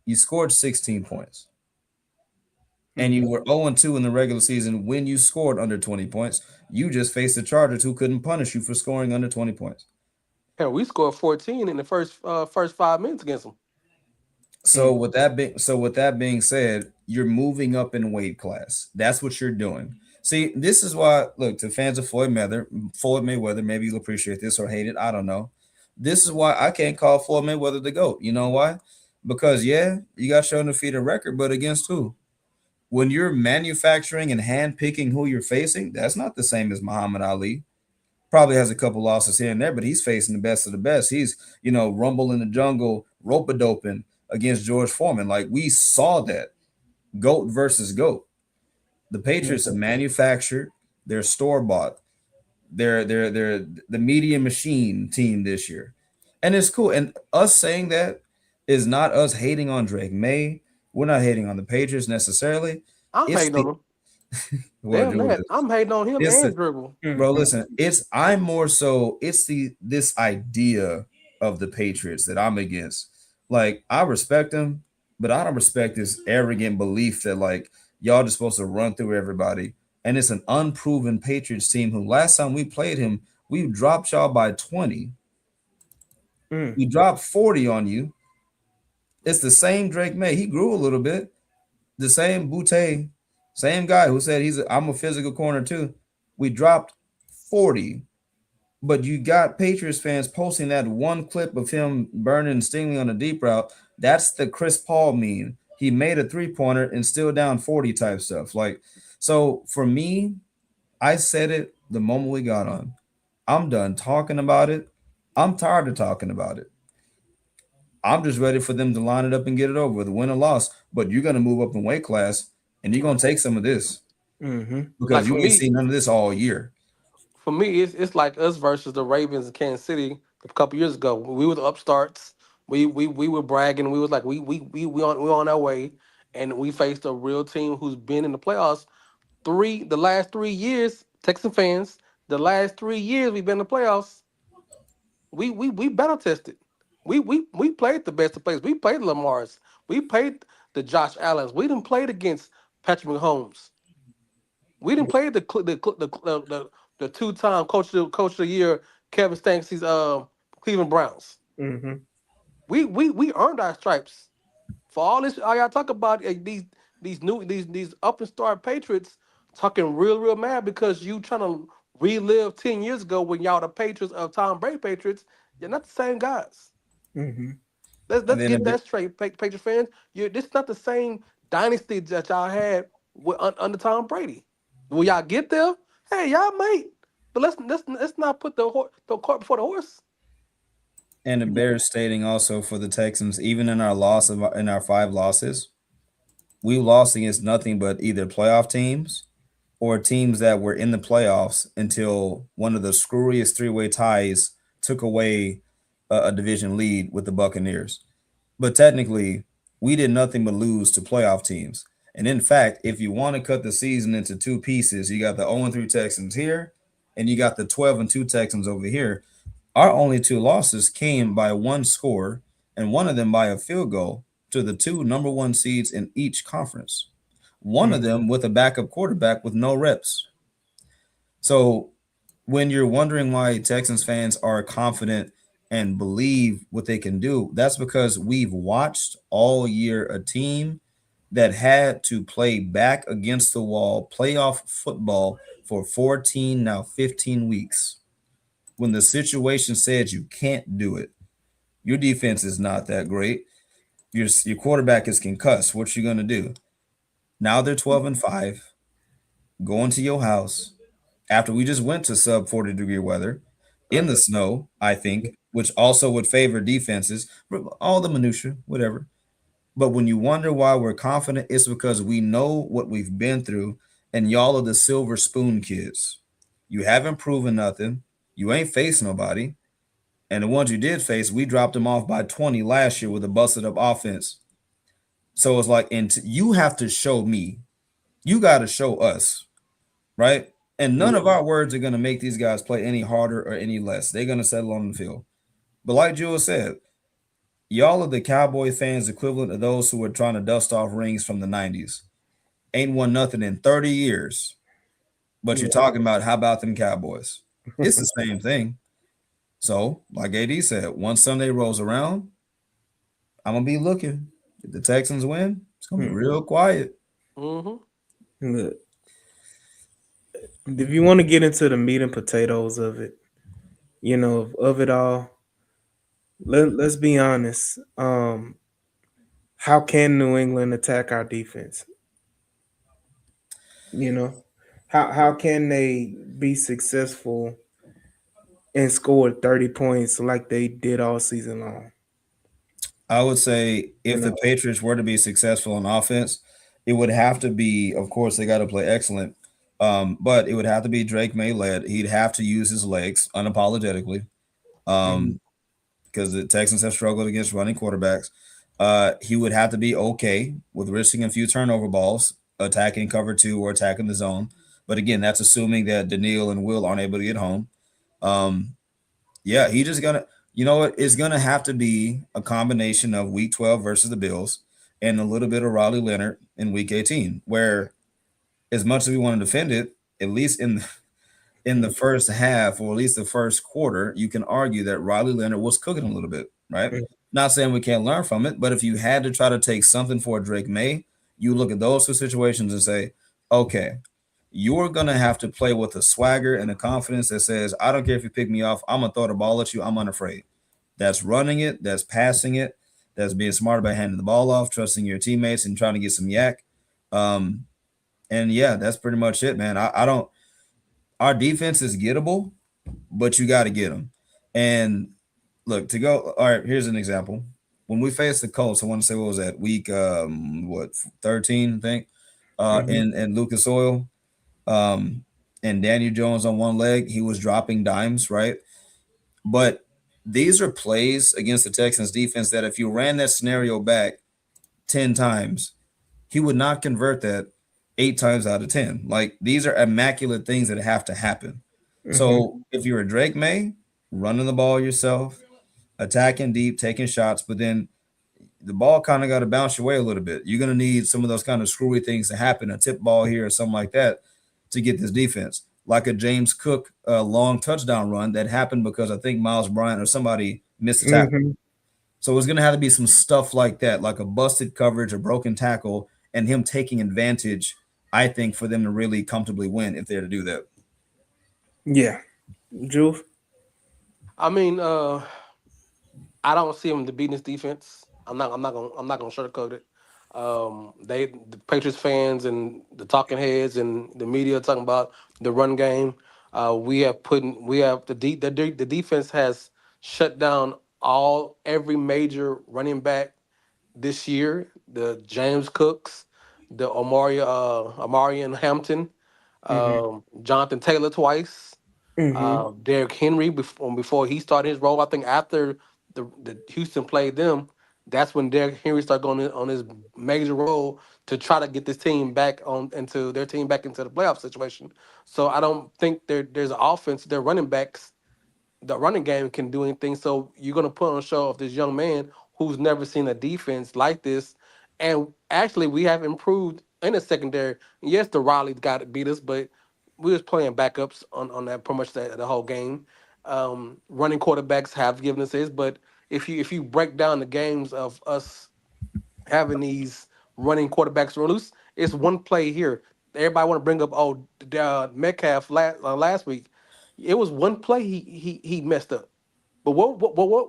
You scored 16 points. And you were 0-2 in the regular season when you scored under 20 points. You just faced the Chargers who couldn't punish you for scoring under 20 points. Hell, we scored 14 in the first 5 minutes against them. So with that being said, you're moving up in weight class. That's what you're doing. See, this is why, look, to fans of Floyd Mayweather, maybe you'll appreciate this or hate it. I don't know. This is why I can't call Floyd Mayweather the GOAT. You know why? Because, yeah, you got your undefeated record, but against who? When you're manufacturing and handpicking who you're facing, that's not the same as Muhammad Ali. Probably has a couple losses here and there, but he's facing the best of the best. He's, rumble in the jungle, rope-a-doping against George Foreman. Like, we saw that. GOAT versus GOAT. The Patriots are manufactured. They're store-bought. They're the media machine team this year. And it's cool. And us saying that is not us hating on Drake May. We're not hating on the Patriots necessarily. I'm hating on them. Damn that. I'm hating on him and Dribble. Bro, listen, I'm more so it's this idea of the Patriots that I'm against. Like, I respect them, but I don't respect this arrogant belief that like y'all just supposed to run through everybody. And it's an unproven Patriots team who last time we played him, we dropped y'all by 20. We dropped 40 on you. It's the same Drake May. He grew a little bit. The same Butte, same guy who said I'm a physical corner too. We dropped 40. But you got Patriots fans posting that one clip of him burning Stingley on a deep route. That's the Chris Paul meme. He made a three-pointer and still down 40 type stuff. Like, so for me, I said it the moment we got on. I'm done talking about it. I'm tired of talking about it. I'm just ready for them to line it up and get it over with, win or loss. But you're going to move up in weight class, and you're going to take some of this because like you ain't seen none of this all year. For me, it's like us versus the Ravens in Kansas City a couple years ago. We were the upstarts. We were bragging. We was like we on our way, and we faced a real team who's been in the playoffs the last 3 years. Texan fans, the last 3 years we've been in the playoffs. We battle tested. We played the best of players. We played Lamar's. We played the Josh Allens. We didn't play against Patrick Mahomes. We didn't play the two-time coach of the year Kevin Stanks's Cleveland Browns. We earned our stripes for all this. All y'all talk about these up and start Patriots talking real mad because you trying to relive 10 years ago when y'all the Patriots of Tom Brady Patriots. You're not the same guys. Let's get that straight, Patriot fans. This is not the same dynasty that y'all had under Tom Brady. When y'all get there, hey, y'all might, but let's not put the cart before the horse. And the Bears stating also for the Texans, even in our 5 losses, we lost against nothing but either playoff teams or teams that were in the playoffs until one of the screwiest 3-way ties took away a division lead with the Buccaneers. But technically, we did nothing but lose to playoff teams. And in fact, if you want to cut the season into 2 pieces, you got the 0-3 Texans here, and you got the 12-2 Texans over here. Our only two losses came by one score, and one of them by a field goal to the two number one seeds in each conference. One of Mm. them with a backup quarterback with no reps. So when you're wondering why Texans fans are confident and believe what they can do, that's because we've watched all year a team that had to play back against the wall playoff football for 14, now 15 weeks. When the situation said you can't do it, your defense is not that great. Your quarterback is concussed. What you gonna do? Now they're 12-5, going to your house after we just went to sub 40-degree weather in the snow, I think, which also would favor defenses, all the minutia, whatever. But when you wonder why we're confident, it's because we know what we've been through, and y'all are the silver spoon kids. You haven't proven nothing. You ain't faced nobody. And the ones you did face, we dropped them off by 20 last year with a busted up offense. So it's like, and you have to show me. You got to show us, right? And none of our words are going to make these guys play any harder or any less. They're going to settle on the field. But like Jules said, y'all are the Cowboy fans equivalent of those who were trying to dust off rings from the 90s. Ain't won nothing in 30 years. But you're Yeah. talking about how about them Cowboys? It's the same thing. So, like AD said, once Sunday rolls around, I'm gonna be looking. If the Texans win, it's gonna be Mm. real quiet. Mm-hmm. Look, if you want to get into the meat and potatoes of it, of it all, let's be honest. How can New England attack our defense? You know, how can they be successful and score 30 points like they did all season long? I would say You if the know, Patriots were to be successful on offense, it would have to be, of course, they got to play excellent. But it would have to be Drake May led. He'd have to use his legs unapologetically. mhm, Um, because the Texans have struggled against running quarterbacks. He would have to be okay with risking a few turnover balls, attacking cover two or attacking the zone. But again, that's assuming that Daniil and Will aren't able to get home. Um, yeah, he just gonna, you know what? It's gonna have to be a combination of Week 12 versus the Bills and a little bit of Raleigh Leonard in Week 18, where as much as we want to defend it, at least in the first half or at least the first quarter, you can argue that Riley Leonard was cooking a little bit, right? mhm, Not saying we can't learn from it, but if you had to try to take something for Drake May, you look at those two situations and say, okay, you're gonna have to play with a swagger and a confidence that says, I don't care if you pick me off, I'm gonna throw the ball at you, I'm unafraid. That's running it, that's passing it, that's being smart about handing the ball off, trusting your teammates and trying to get some yak. Um, and yeah, that's pretty much it, man. I don't our defense is gettable, but you got to get them. And look, to go, all right, here's an example. When we faced the Colts, I want to say what was that week, what 13, I think, mhm, in Lucas Oil, um, and Daniel Jones on one leg, he was dropping dimes, right? But these are plays against the Texans defense that if you ran that scenario back 10 times, he would not convert that 8 times out of 10. Like these are immaculate things that have to happen. mhm. So if you're a Drake May, running the ball yourself, attacking deep, taking shots, but then the ball kind of got to bounce your way a little bit. You're going to need some of those kind of screwy things to happen, a tip ball here or something like that to get this defense. Like a James Cook long touchdown run that happened because I think Miles Bryant or somebody missed a tackle. Mhm. So it's going to have to be some stuff like that, like a busted coverage, a broken tackle, and him taking advantage, I think, for them to really comfortably win if they're to do that. Yeah, Jules. I mean, I don't see him to beat this defense. I'm not gonna sugarcoat it. The Patriots fans and the talking heads and the media talking about the run game. We have the defense has shut down every major running back this year. The James Cooks, the Amarian Hampton, Mhm, Jonathan Taylor twice, mhm, Derrick Henry before he started his role. I think after the Houston played them, that's when Derrick Henry started going on his major role to try to get this team back on into their team back into the playoff situation. So I don't think there's an offense. Their running backs the running game can do anything. So you're gonna put on a show of this young man who's never seen a defense like this. And actually, we have improved in the secondary. Yes, the Riley got to beat us, but we was playing backups on that pretty much the whole game. Running quarterbacks have given us this, but if you break down the games of us having these running quarterbacks loose, it's one play here. Everybody want to bring up Metcalf last week. It was one play he messed up. But what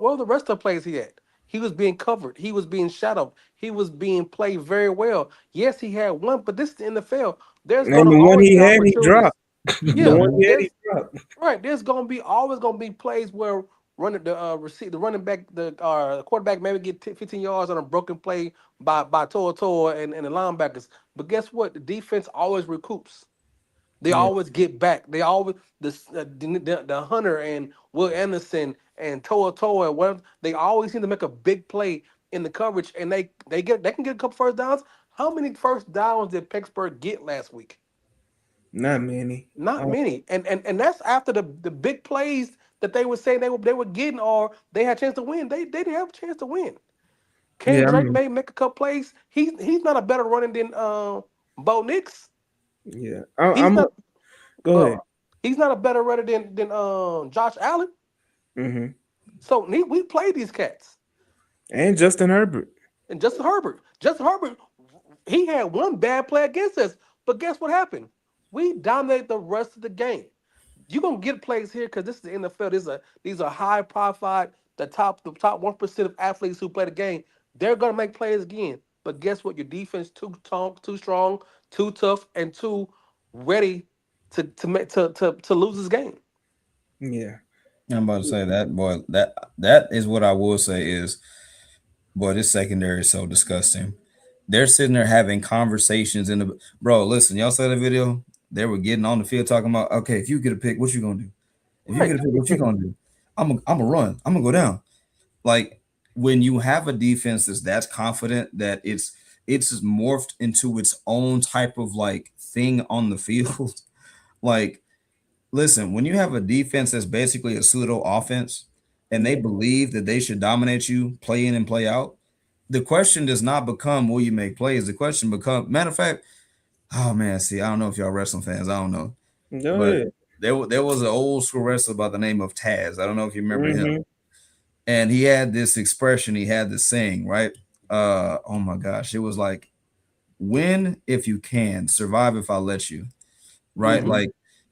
were the rest of the plays he had? He was being covered. He was being shadowed. He was being played very well. Yes, he had one, but this is the NFL. There's And gonna the one always he be had, he opportunities. dropped. The Yeah, one he had, he there's dropped. right. There's gonna be always gonna be plays where the running back the quarterback maybe get 15 yards on a broken play by Toa and the linebackers. But guess what? The defense always recoups. They Yeah, always get back. They always the Hunter and Will Anderson and Toa and whatever. They always seem to make a big play in the coverage, and they can get a couple first downs. How many first downs did Pittsburgh get last week? not many. Not many, and that's after the big plays that they were saying they were getting, or they had a chance to win. They didn't have a chance to win. Ken Yeah, I Drake mean, may make a couple plays. He's not a better runner than Bo Nix. yeah. He's I'm not go uh ahead. he's not a better runner than Josh Allen. Hmm. So we played these cats. And Justin Herbert. And Justin Herbert, he had one bad play against us, but guess what happened? We dominated the rest of the game. You're gonna get plays here because this is the NFL. These are high profile, the top 1% of athletes who play the game. They're gonna make plays again. But guess what? Your defense too strong, too tough, and too ready to lose this game. Yeah. I'm about to say that, boy. That is what I will say is, boy, this secondary is so disgusting. They're sitting there having conversations in the bro. Listen, y'all saw the video. They were getting on the field talking about, okay, if you get a pick, what you gonna do? If you get Right. a pick, what you gonna do? I'm gonna run. I'm gonna go down. Like when you have a defense that's confident that it's morphed into its own type of like thing on the field. Like, listen, when you have a defense that's basically a pseudo offense and they believe that they should dominate you, play in and play out, the question does not become will you make plays. The question becomes, matter of fact, oh man, see, I don't know if y'all wrestling fans, I don't know, Go but ahead. there was an old school wrestler by the name of Taz. I don't know if you remember him, Hmm. and he had this expression, he had this saying, right? Oh my gosh, it was like, win if you can, survive if I let you, right? Mm-hmm. Like,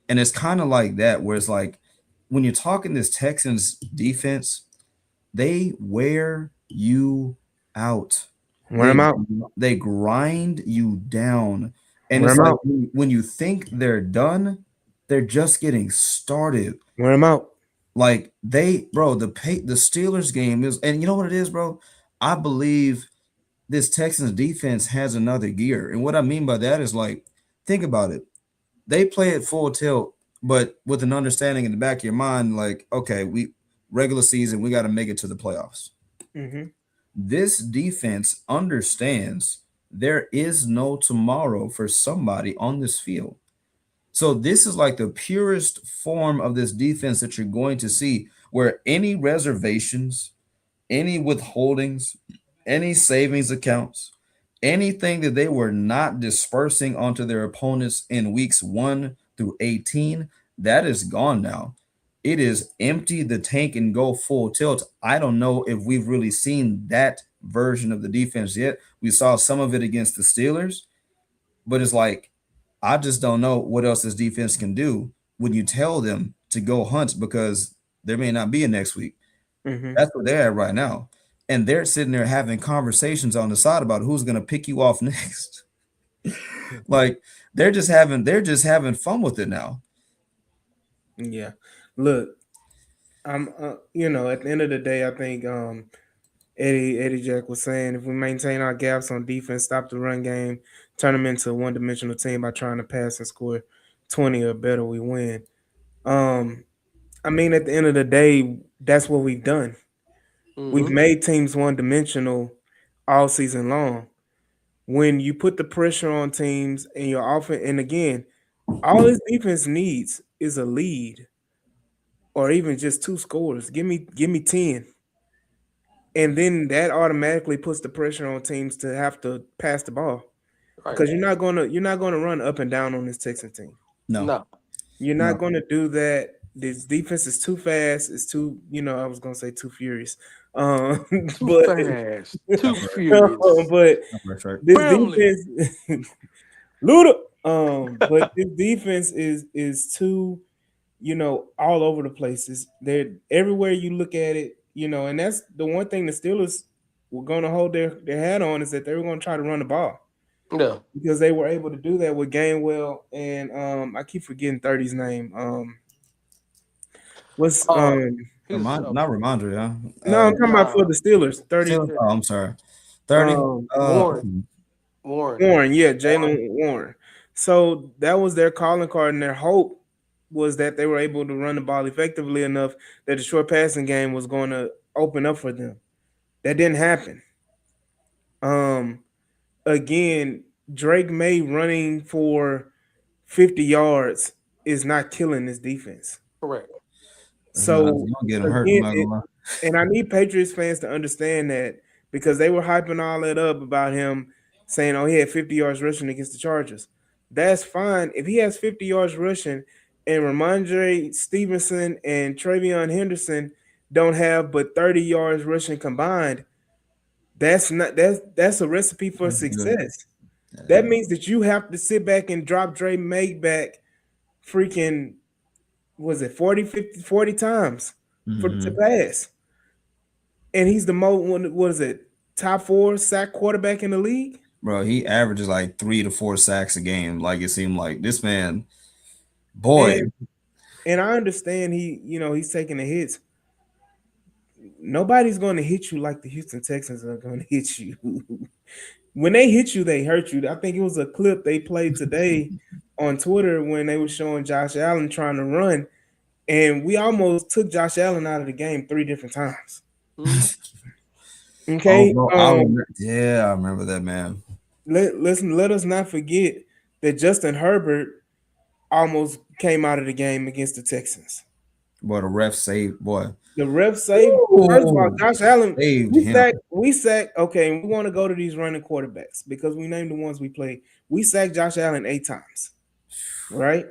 and it's kind of like that, where it's like when you're talking this Texans defense, they wear you out. Wear They him out. they grind you down. And Wear it's him like out. when you think they're done, they're just getting started. Wear him out. Like bro, the Steelers game is, and you know what it is, bro? I believe this Texans defense has another gear. And what I mean by that is like, think about it. They play it full tilt, but with an understanding in the back of your mind, like, okay, we regular season, we got to make it to the playoffs. Hmm. This defense understands there is no tomorrow for somebody on this field. So this is like the purest form of this defense that you're going to see, where any reservations, any withholdings, any savings accounts, anything that they were not dispersing onto their opponents in weeks 1 through 18, that is gone now. It is empty the tank and go full tilt. I don't know if we've really seen that version of the defense yet. We saw some of it against the Steelers, but it's like, I just don't know what else this defense can do when you tell them to go hunt because there may not be a next week. Hmm. That's where they're at right now. And they're sitting there having conversations on the side about who's going to pick you off next. Like they're just having fun with it now. Yeah. Look, I'm at the end of the day, I think Eddie Jack was saying if we maintain our gaps on defense, stop the run game, turn them into a one-dimensional team by trying to pass and score 20 or better, we win. Um, I mean, at the end of the day, that's what we've done. We've Mm-hmm. made teams one-dimensional all season long. When you put the pressure on teams and your offense, and again, all this defense needs is a lead. or even just 2 scores. Give me 10. And then that automatically puts the pressure on teams to have to pass the ball. Right. Because you're not gonna run up and down on this Texans team. No, No. You're no. not gonna do that. This defense is too fast. It's too, I was gonna say too furious. Too But fast. Too furious. but That's right. this Family. defense Luda. But this defense is too, all over the places. They're everywhere you look at it, and that's the one thing the Steelers were gonna hold their hat on, is that they were gonna try to run the ball. Yeah. Because they were able to do that with Gainwell and I keep forgetting 30's name. What's He's Not Ramondre, huh? no, I'm talking about for nah, the Steelers. 30 Steelers. Oh, I'm sorry. 30. Warren. Warren. Warren, yeah, Jalen Warren. So that was their calling card, and their hope was that they were able to run the ball effectively enough that the short passing game was going to open up for them. That didn't happen. Again, Drake May running for 50 yards is not killing this defense. Correct. So You don't get him hurt. I'm again, not gonna lie. and I need Patriots fans to understand that, because they were hyping all that up about him saying, oh, he had 50 yards rushing against the Chargers. That's fine. If he has 50 yards rushing and Ramondre Stevenson and Travion Henderson don't have but 30 yards rushing combined, that's a recipe for That's good. success. That means that you have to sit back and drop Dre May back freaking, was it 40, 50, 40 times to pass. And he's the what is it, top 4 sack quarterback in the league? Bro, he averages like 3 to 4 sacks a game. Like, it seemed like this man, boy. And I understand he's taking the hits. Nobody's going to hit you like the Houston Texans are going to hit you. When they hit you, they hurt you. I think it was a clip they played today on Twitter when they were showing Josh Allen trying to run, and we almost took Josh Allen out of the game 3 different times. Okay. Oh, bro, I remember that, man. Let us not forget that Justin Herbert almost came out of the game against the Texans. Boy, the ref saved, boy. The ref saved. First of all, Josh Allen saved him. We sacked. Okay, we want to go to these running quarterbacks because we named the ones we played. We sacked Josh Allen 8 times, right?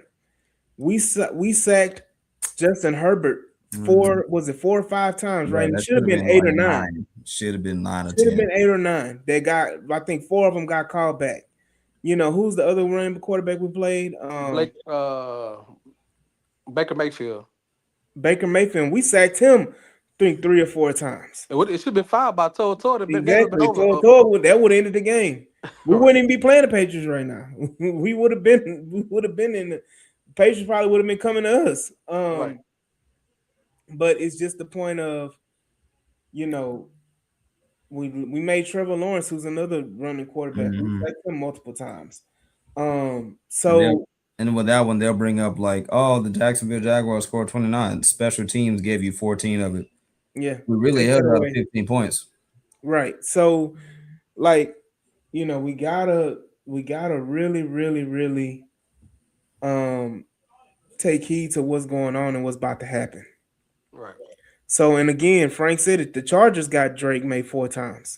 We sacked Justin Herbert 4 or 5 times, right? It should have been 8 or 9. Should have been 9 or 10. Should have been 8 or 9. They got, I think 4 of them got called back. Who's the other running quarterback we played? Baker Mayfield. Baker Mayfield. We sacked him, I think 3 or 4 times. It should have been 5 by Toto. Exactly. That would have ended the game. We wouldn't even be playing the Patriots right now. we would have been in the Patriots probably would have been coming to us. Right. But it's just the point of, we made Trevor Lawrence, who's another running quarterback. We sacked him multiple times. So and with that one, they'll bring up like, oh, the Jacksonville Jaguars scored 29. Special teams gave you 14 of it. Yeah. We really held out 15 points. Right. So, like, we gotta really, really, really take heed to what's going on and what's about to happen. Right. So, and again, Frank said it, the Chargers got Drake May 4 times.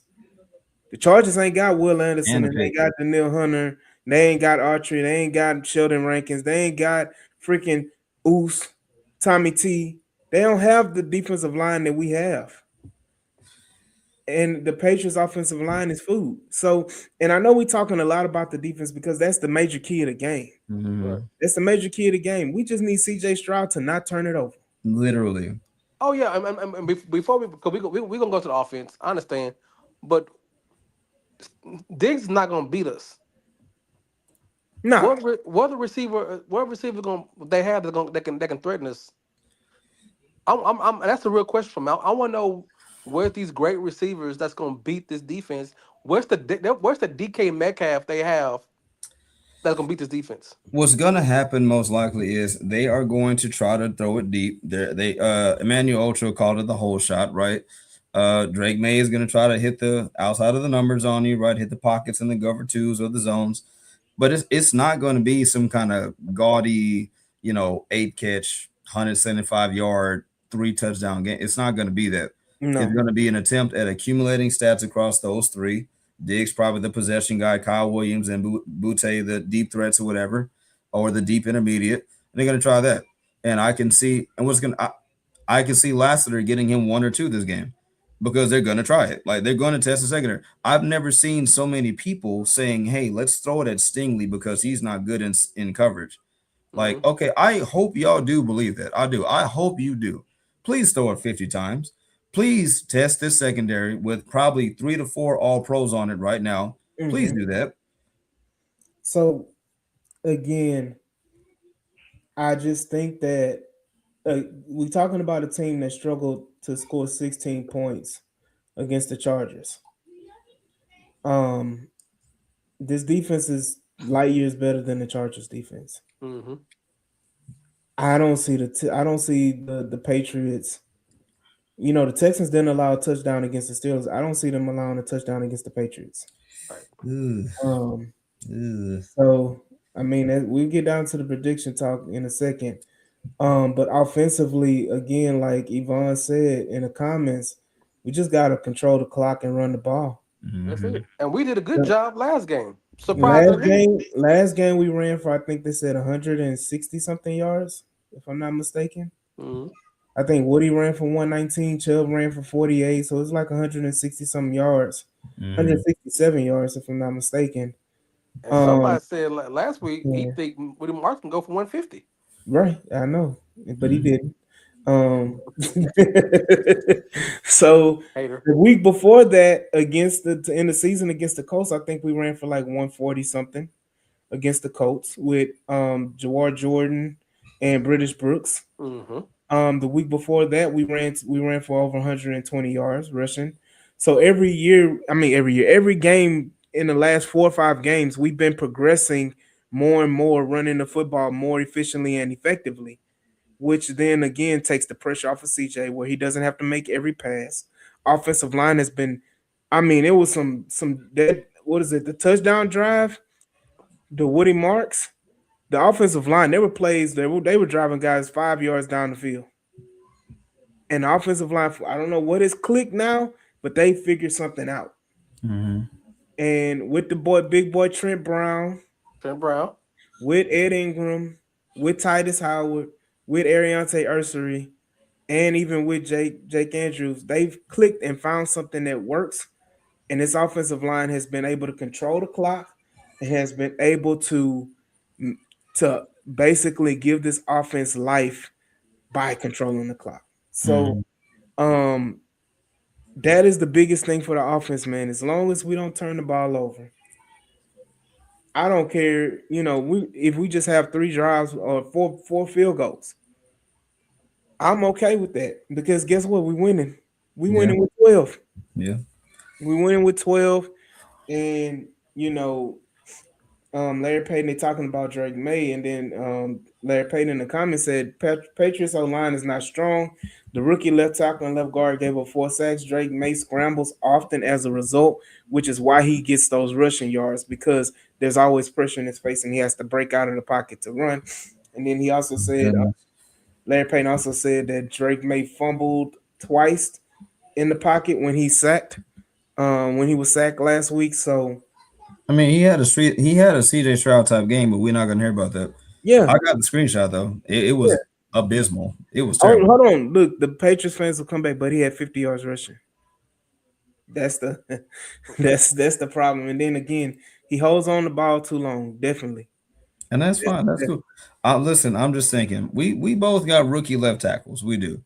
The Chargers ain't got Will Anderson, and they got Daniil Hunter. They ain't got Archery. They ain't got Sheldon Rankins. They ain't got freaking Oos, Tommy T. They don't have the defensive line that we have. And the Patriots' offensive line is food. So, and I know we're talking a lot about the defense because that's the major key of the game. That's the major key of the game. We just need C.J. Stroud to not turn it over. Literally. Oh, yeah. And before because we're going to go to the offense. I understand. But Diggs is not going to beat us. No. What receiver going they have that can threaten us? That's the real question for me. I want to know where's these great receivers that's going to beat this defense. Where's the DK Metcalf they have that's going to beat this defense? What's going to happen most likely is they are going to try to throw it deep. Emmanuel Ultra called it the whole shot, right? Drake May is going to try to hit the outside of the numbers on you, right? Hit the pockets and the cover 2s or the zones. But it's not going to be some kind of gaudy, 8 catch, 175-yard, 3 touchdown game. It's not going to be that. It's No. going to be an attempt at accumulating stats across those three. Diggs probably the possession guy, Kyle Williams and Butte the deep threats or whatever, or the deep intermediate. And they're going to try that. And I can see, and what's going to, I can see Lassiter getting him 1 or 2 this game because they're going to try it. Like they're going to test the secondary. I've never seen so many people saying, "Hey, let's throw it at Stingley because he's not good in coverage." Like, okay, I hope y'all do believe that. I do. I hope you do. Please throw it 50 times. Please test this secondary with probably 3 to 4 all pros on it right now. Please do that. So again, I just think that we're talking about a team that struggled to score 16 points against the Chargers. This defense is light years better than the Chargers defense. Mm-hmm. I don't see the Patriots. You know, the Texans didn't allow a touchdown against the Steelers. I don't see them allowing a touchdown against the Patriots. Ugh. So I mean, we'll get down to the prediction talk in a second. But offensively, again, like Yvonne said in the comments, we just gotta control the clock and run the ball. That's it. And we did a good job last game. Last Surprisingly. game we ran for, I think they said 160 something yards, if I'm not mistaken. Mm-hmm. I think Woody ran for 119, Chubb ran for 48, so it's like 160 some yards, 167 yards if I'm not mistaken. And somebody said last week he think Woody Marks can go for 150. Right, I know, but he didn't. So Hater. the week before that, in the season against the Colts, I think we ran for like 140 something against the Colts with Jawar Jordan and British Brooks. Mm-hmm. The week before that, we ran for over 120 yards rushing. So every game in the last 4 or 5 games, we've been progressing more and more, running the football more efficiently and effectively, which then again takes the pressure off of CJ, where he doesn't have to make every pass. Offensive line has been, it was some that, what is it? The touchdown drive, the Woody Marks, the offensive line, there were plays they were driving guys 5 yards down the field. And the offensive line, I don't know what is clicked now, but they figured something out. And with the big boy Trent Brown, with Ed Ingram, with Titus Howard, with Ariante Ursery, and even with Jake Andrews, they've clicked and found something that works. And this offensive line has been able to control the clock. It has been able to basically give this offense life by controlling the clock. So that is the biggest thing for the offense, man. As long as we don't turn the ball over, I don't care. You know, if we just have 3 drives or four field goals, I'm okay with that, because guess what? We winning. We winning with 12. Yeah. We winning with 12, and you know, Larry Payton, they talking about Drake May, and then Larry Payton in the comments said Patriots O-line is not strong. The rookie left tackle and left guard gave up 4 sacks. Drake May scrambles often as a result, which is why he gets those rushing yards, because there's always pressure in his face and he has to break out of the pocket to run. And then he also said, Larry Payton also said that Drake May fumbled twice in the pocket when he was sacked last week. So I mean, he had a CJ Stroud type game, but we're not gonna hear about that. yeah, I got the screenshot though. It was abysmal. It was terrible. Hold on, look, the Patriots fans will come back, but he had 50 yards rushing. That's the that's the problem. And then again, he holds on the ball too long, definitely. And that's fine. That's cool. Listen, I'm just thinking, we both got rookie left tackles. We do,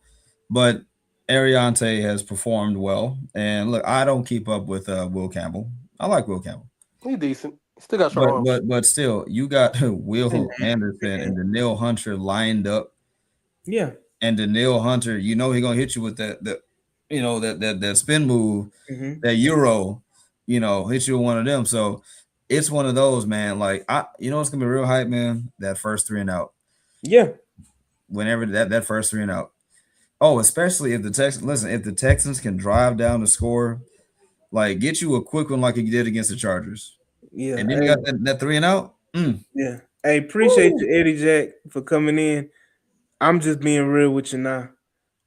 but Ariante has performed well. And look, I don't keep up with Will Campbell. I like Will Campbell. He's decent. Still got short arms. But still, you got Will Anderson and Danielle Hunter lined up. Yeah. And Danielle Hunter, you know, he's gonna hit you with that spin move, that Euro, hit you with one of them. So it's one of those, man. Like it's gonna be real hype, man. That first 3 and out. Yeah. Whenever that first 3 and out. Oh, especially if the Texans can drive down the score, like get you a quick one like you did against the Chargers. Yeah. And then you got that 3 and out. Yeah. Hey, appreciate you, Eddie Jack, for coming in. I'm just being real with you now.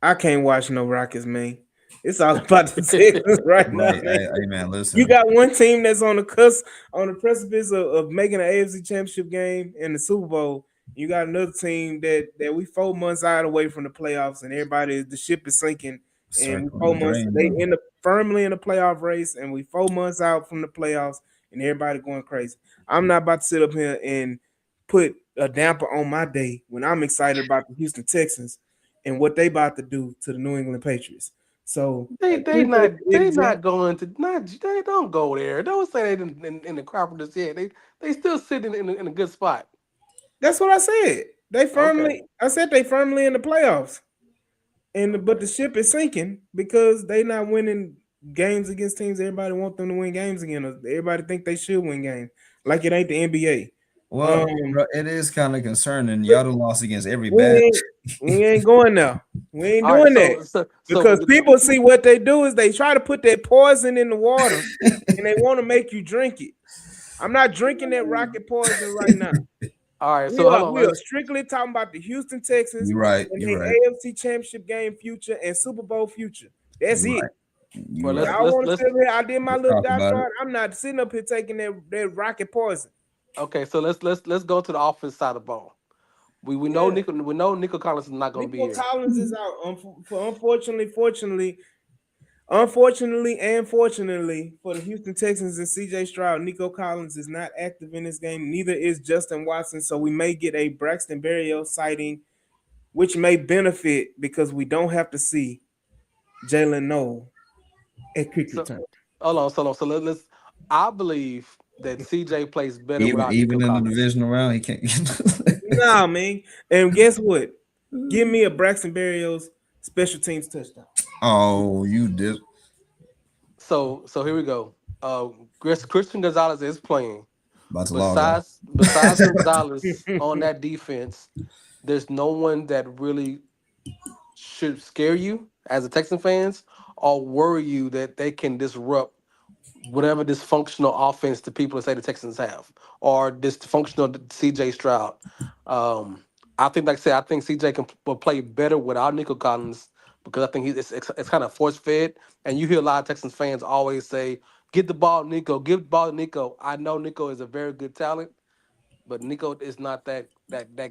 I can't watch no Rockets, man. It's all about the Texans right now, Right. man. Hey, man, You listen. got one team that's on the cusp, on the precipice of making an AFC Championship game in the Super Bowl. You got another team that we 4 months out away from the playoffs, and the ship is sinking. And we Circling four the months, drain, they bro. end up firmly in the playoff race, and we 4 months out from the playoffs, and everybody going crazy. I'm not about to sit up here and put a damper on my day when I'm excited about the Houston Texans and what they about to do to the New England Patriots. So they not going to not they don't go there. Don't say they in the conference yet. They still sitting in a good spot. that's what I said. Okay. I said they firmly in the playoffs. And but the ship is sinking because they not winning games against teams everybody want them to win games again. Everybody think they should win games. Like it ain't the NBA. Well, Um bro, it is kind of concerning. but Y'all done lost against every we bad. ain't we ain't going there. We ain't All right. doing that. So Because people see what they do is they try to put that poison in the water and they want to make you drink it. I'm not drinking that rocket poison right now. all right. We So hold are on. we are strictly talking about the Houston Texans You're right. and You're their right. AFC Championship game future and Super Bowl future. That's You're it. right. You're Well, right. Y'all want to sit here? I did my Let's little talk about it. diatribe. I'm not sitting up here taking that rocket poison. okay. So let's go to the offense side of the ball. Yeah, We know Nico Collins is not going to be Nico here. Collins is out. Unfortunately, and fortunately for the Houston Texans and CJ Stroud, Nico Collins is not active in this game. Neither is Justin Watson. So we may get a Braxton Berrios sighting, which may benefit because we don't have to see Jalen Noel at kick So return. hold on. So let's. I believe that CJ plays better Even without Nico even in the Collins. divisional round, he can't. Nah, man. And guess what? Give me a Braxton Berrios special teams touchdown. Oh, you did. So here we go. Christian Gonzalez is playing. About to log off. Besides Gonzalez on that defense, there's no one that really should scare you as a Texan fans or worry you that they can disrupt whatever dysfunctional offense the people that say the Texans have or dysfunctional CJ Stroud. Um, I think, like I said, I think CJ will play better without Nico Collins because I think it's kind of force fed. And you hear a lot of Texans fans always say, "Get the ball, Nico. Give the ball to Nico." I know Nico is a very good talent, but Nico is not that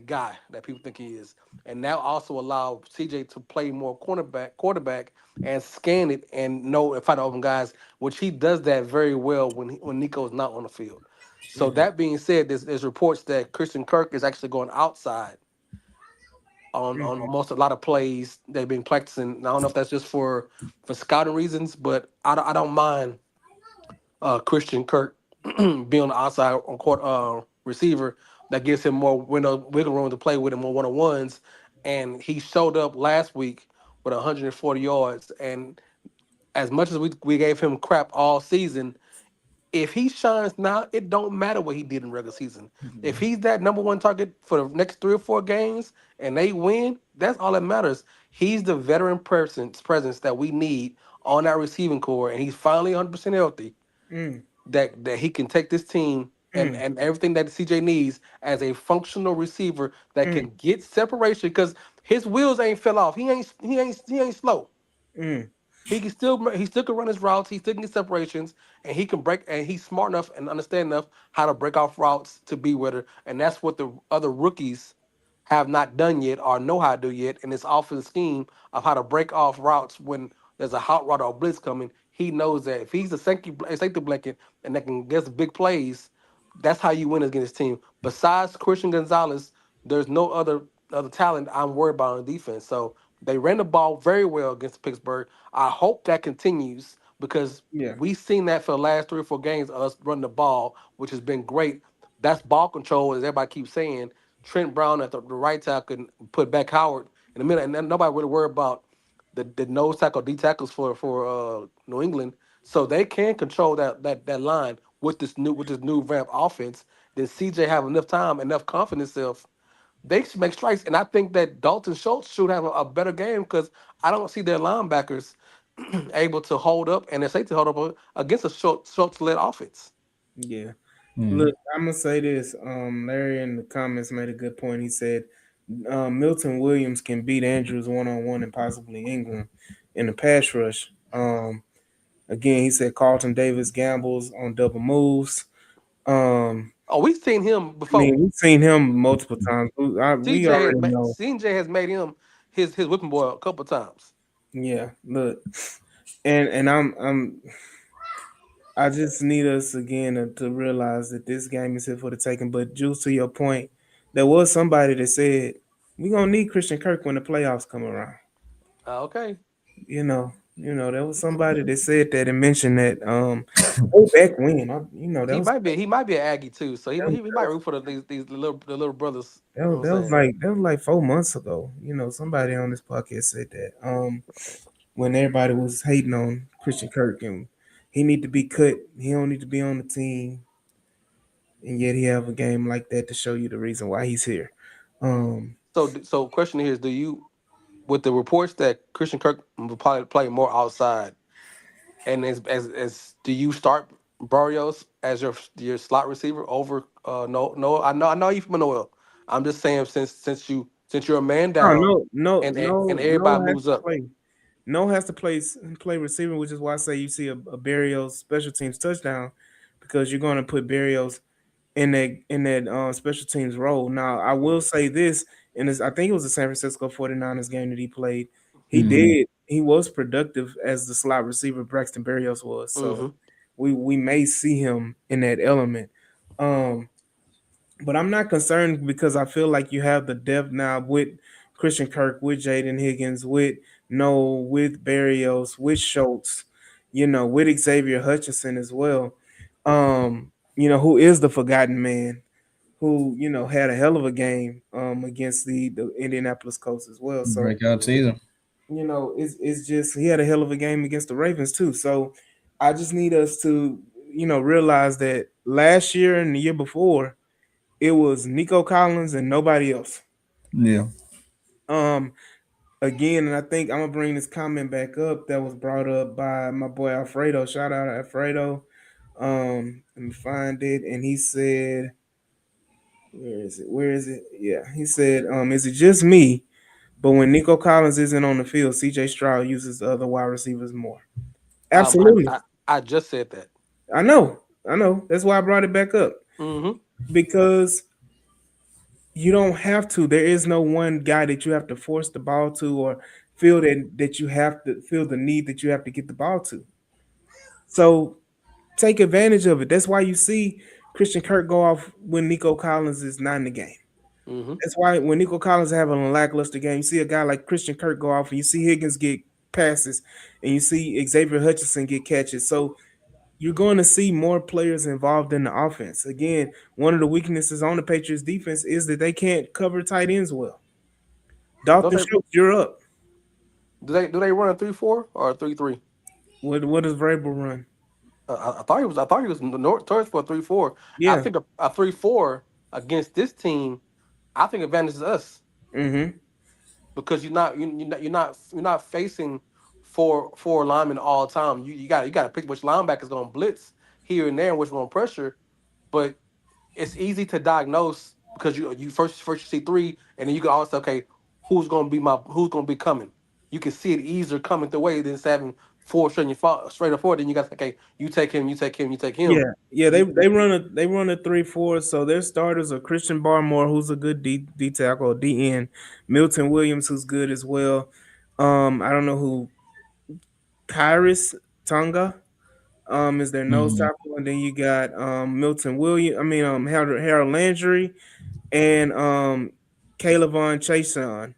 guy that people think he is. And now also allow CJ to play more quarterback and scan it and know and find open guys, which he does that very well when Nico is not on the field. So Mhm. that being said, there's reports that Christian Kirk is actually going outside on Mhm. a lot of plays they've been practicing. I don't know if that's just for scouting reasons, but I don't mind Christian Kirk being on the outside on court receiver that gives him more wiggle room to play with him on one on ones. And he showed up last week with 140 yards. And as much as we gave him crap all season, if he shines now, it don't matter what he did in regular season. If he's that number one target for the next 3 or 4 games and they win, that's all that matters. He's the veteran presence that we need on our receiving core, and he's finally 100% healthy Mm, that he can take this team mm, and everything that the CJ needs as a functional receiver that mm, can get separation because his wheels ain't fell off. He ain't slow. mm, He still can run his routes. He still can get separations, and he can break. And he's smart enough and understand enough how to break off routes to be with her. And that's what the other rookies have not done yet or know how to do yet. And this offensive scheme of how to break off routes when there's a hot route or a blitz coming, he knows that if he's a safety blanket and that can get big plays, that's how you win against this team. Besides Christian Gonzalez, there's no other talent I'm worried about on defense. So they ran the ball very well against Pittsburgh. I hope that continues because yeah. we've seen that for the last 3 or 4 games of us running the ball, which has been great. That's ball control, as everybody keeps saying. Trent Brown at the right tackle and put back Howard in the middle, and then nobody really worry about the nose tackle, D tackles for New England, so they can control that line with this new ramp offense. Then CJ have enough time, enough confidence self. They should make strikes, and I think that Dalton Schultz should have a better game because I don't see their linebackers able to hold up and their safety hold up against a Schultz led offense. Yeah. Hmm. Look, I'm gonna say this. Larry in the comments made a good point. He said Milton Williams can beat Andrews one on one and possibly Ingram in the pass rush. Again, he said Carlton Davis gambles on double moves. Um, Oh, we've seen him I mean, before. we've seen him multiple times. We already know. CJ has made him his whipping boy a couple times. Yeah, look, and I just need us again to realize that this game is here for the taking. But Juice, to your point, there was somebody that said we gonna need Christian Kirk when the playoffs come around. Okay, There was somebody that said that and mentioned that way back when. That was he might be an Aggie too, so that was, he might root for these the little brothers. that You know was, what that I'm was saying? like 4 months ago. Somebody on this podcast said that. When everybody was hating on Christian Kirk and he need to be cut, he don't need to be on the team, and yet he have a game like that to show you the reason why he's here. Um, So question here is, do you, with the reports that Christian Kirk will probably play more outside, and as do you start Barrios as your slot receiver over no I know you from Noel. I'm just saying since you're a man oh down no, no, and no, everybody no has moves to up. play. No has to play receiver, which is why I say you see a Barrios special teams touchdown because you're going to put Barrios in that special teams role. Now, I will say this, I think it was the San Francisco 49ers game that he played. Mhm. He was productive as the slot receiver Braxton Berrios was. So Hmm. we may see him in that element. Um, but I'm not concerned because I feel like you have the depth now with Christian Kirk, with Jaden Higgins, with Noel, with Berrios, with Schultz, with Xavier Hutchinson as well. Who is the forgotten man who, had a hell of a game against the Indianapolis Colts as well. So, Breakout season. it's just he had a hell of a game against the Ravens too. So I just need us to, realize that last year and the year before, it was Nico Collins and nobody else. Yeah. Um, Again, and I think I'm gonna bring this comment back up that was brought up by my boy Alfredo. Shout out Alfredo. Let me find it. And he said, where is it? Where is it? Yeah, he said, is it just me? But when Nico Collins isn't on the field, CJ Stroud uses the other wide receivers more. Um, I, Absolutely. I I just said that. I know. I know. That's why I brought it back up. Hmm. Because you don't have to. There is no one guy that you have to force the ball to or feel that you have to feel the need that you have to get the ball to. So take advantage of it. That's why you see Christian Kirk go off when Nico Collins is not in the game. Hmm. That's why when Nico Collins having a lackluster game, you see a guy like Christian Kirk go off and you see Higgins get passes and you see Xavier Hutchinson get catches. So you're going to see more players involved in the offense. Again, one of the weaknesses on the Patriots defense is that they can't cover tight ends well. Don't Dalton they Schultz, you're up. do they run a 3-4 or a 3-3? What does Vrabel run? I thought he was north towards for a 3-4. I Yeah. think a 3-4 against this team, I think advantages us Mm-hmm. because you're not facing four linemen all the time. You got to pick which linebacker is going to blitz here and there and which one pressure. But it's easy to diagnose because you first you see three and then you can also okay who's going to be coming. You can see it easier coming the way than just having four straight up forward. Then you got okay, you take him, you take him, you take him. Yeah. Yeah. They You, they run a 3-4. So their starters are Christian Barmore, who's a good D tackle, DN, Milton Williams, who's good as well. I don't know who Kyrus Tonga is their nose Mhm. tackle, and then you got Milton Williams. I mean Harold Landry and Caleb Von Chason.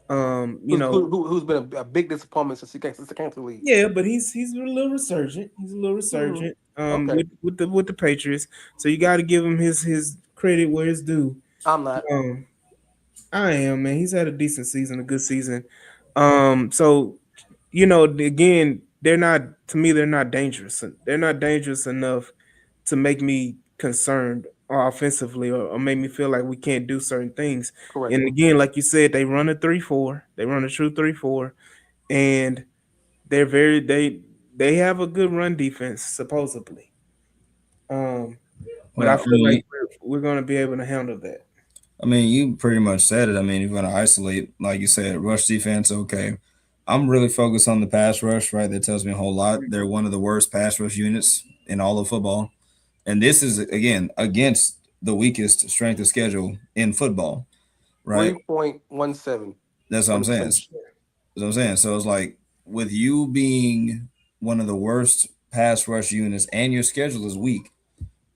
who's been a big disappointment since he came to the league. Yeah, but he's a little resurgent. He's a little Hmm. resurgent. Okay, With the Patriots, so you got to give him his credit where it's due. I'm not. Um, I am, man. He's had a decent season, a good season. So again, they're not to me. They're not dangerous. They're not dangerous enough to make me concerned or offensively or make me feel like we can't do certain things. Correct. And again, like you said, they run a 3-4. They run a true 3-4, and they're very they have a good run defense supposedly. Um, but I Well, feel like we're going to be able to handle that. I mean, you pretty much said it. I mean, you're going to isolate, like you said, rush defense. Okay. I'm really focused on the pass rush, right? That tells me a whole lot. They're one of the worst pass rush units in all of football. And this is, again, against the weakest strength of schedule in football, right? 3.17 That's what on I'm the saying. percentage. That's what I'm saying. So it's like with you being one of the worst pass rush units and your schedule is weak,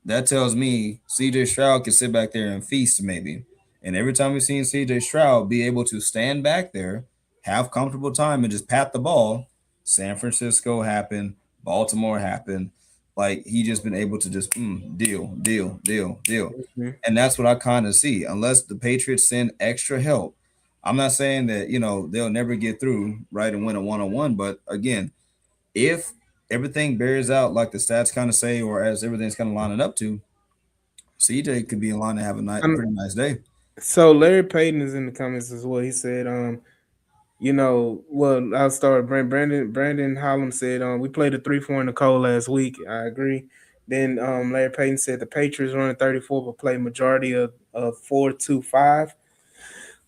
that tells me CJ Stroud can sit back there and feast maybe. And every time we've seen CJ Stroud be able to stand back there, have comfortable time, and just pat the ball, San Francisco happened, Baltimore happened. Like he just been able to just deal, deal, deal, deal. Mhm. And that's what I kind of see. Unless the Patriots send extra help, I'm not saying that, they'll never get through, right, and win a one-on-one. But again, if everything bears out like the stats kind of say, or as everything's kind of lining up to, CJ could be in line to have a I'm- pretty nice day. so Larry Payton is in the comments as well. He said, well, I'll start. Brandon Holland said, we played a 3-4 in the cold last week. I agree. Then Larry Payton said the Patriots running 34, but played majority of 4-2-5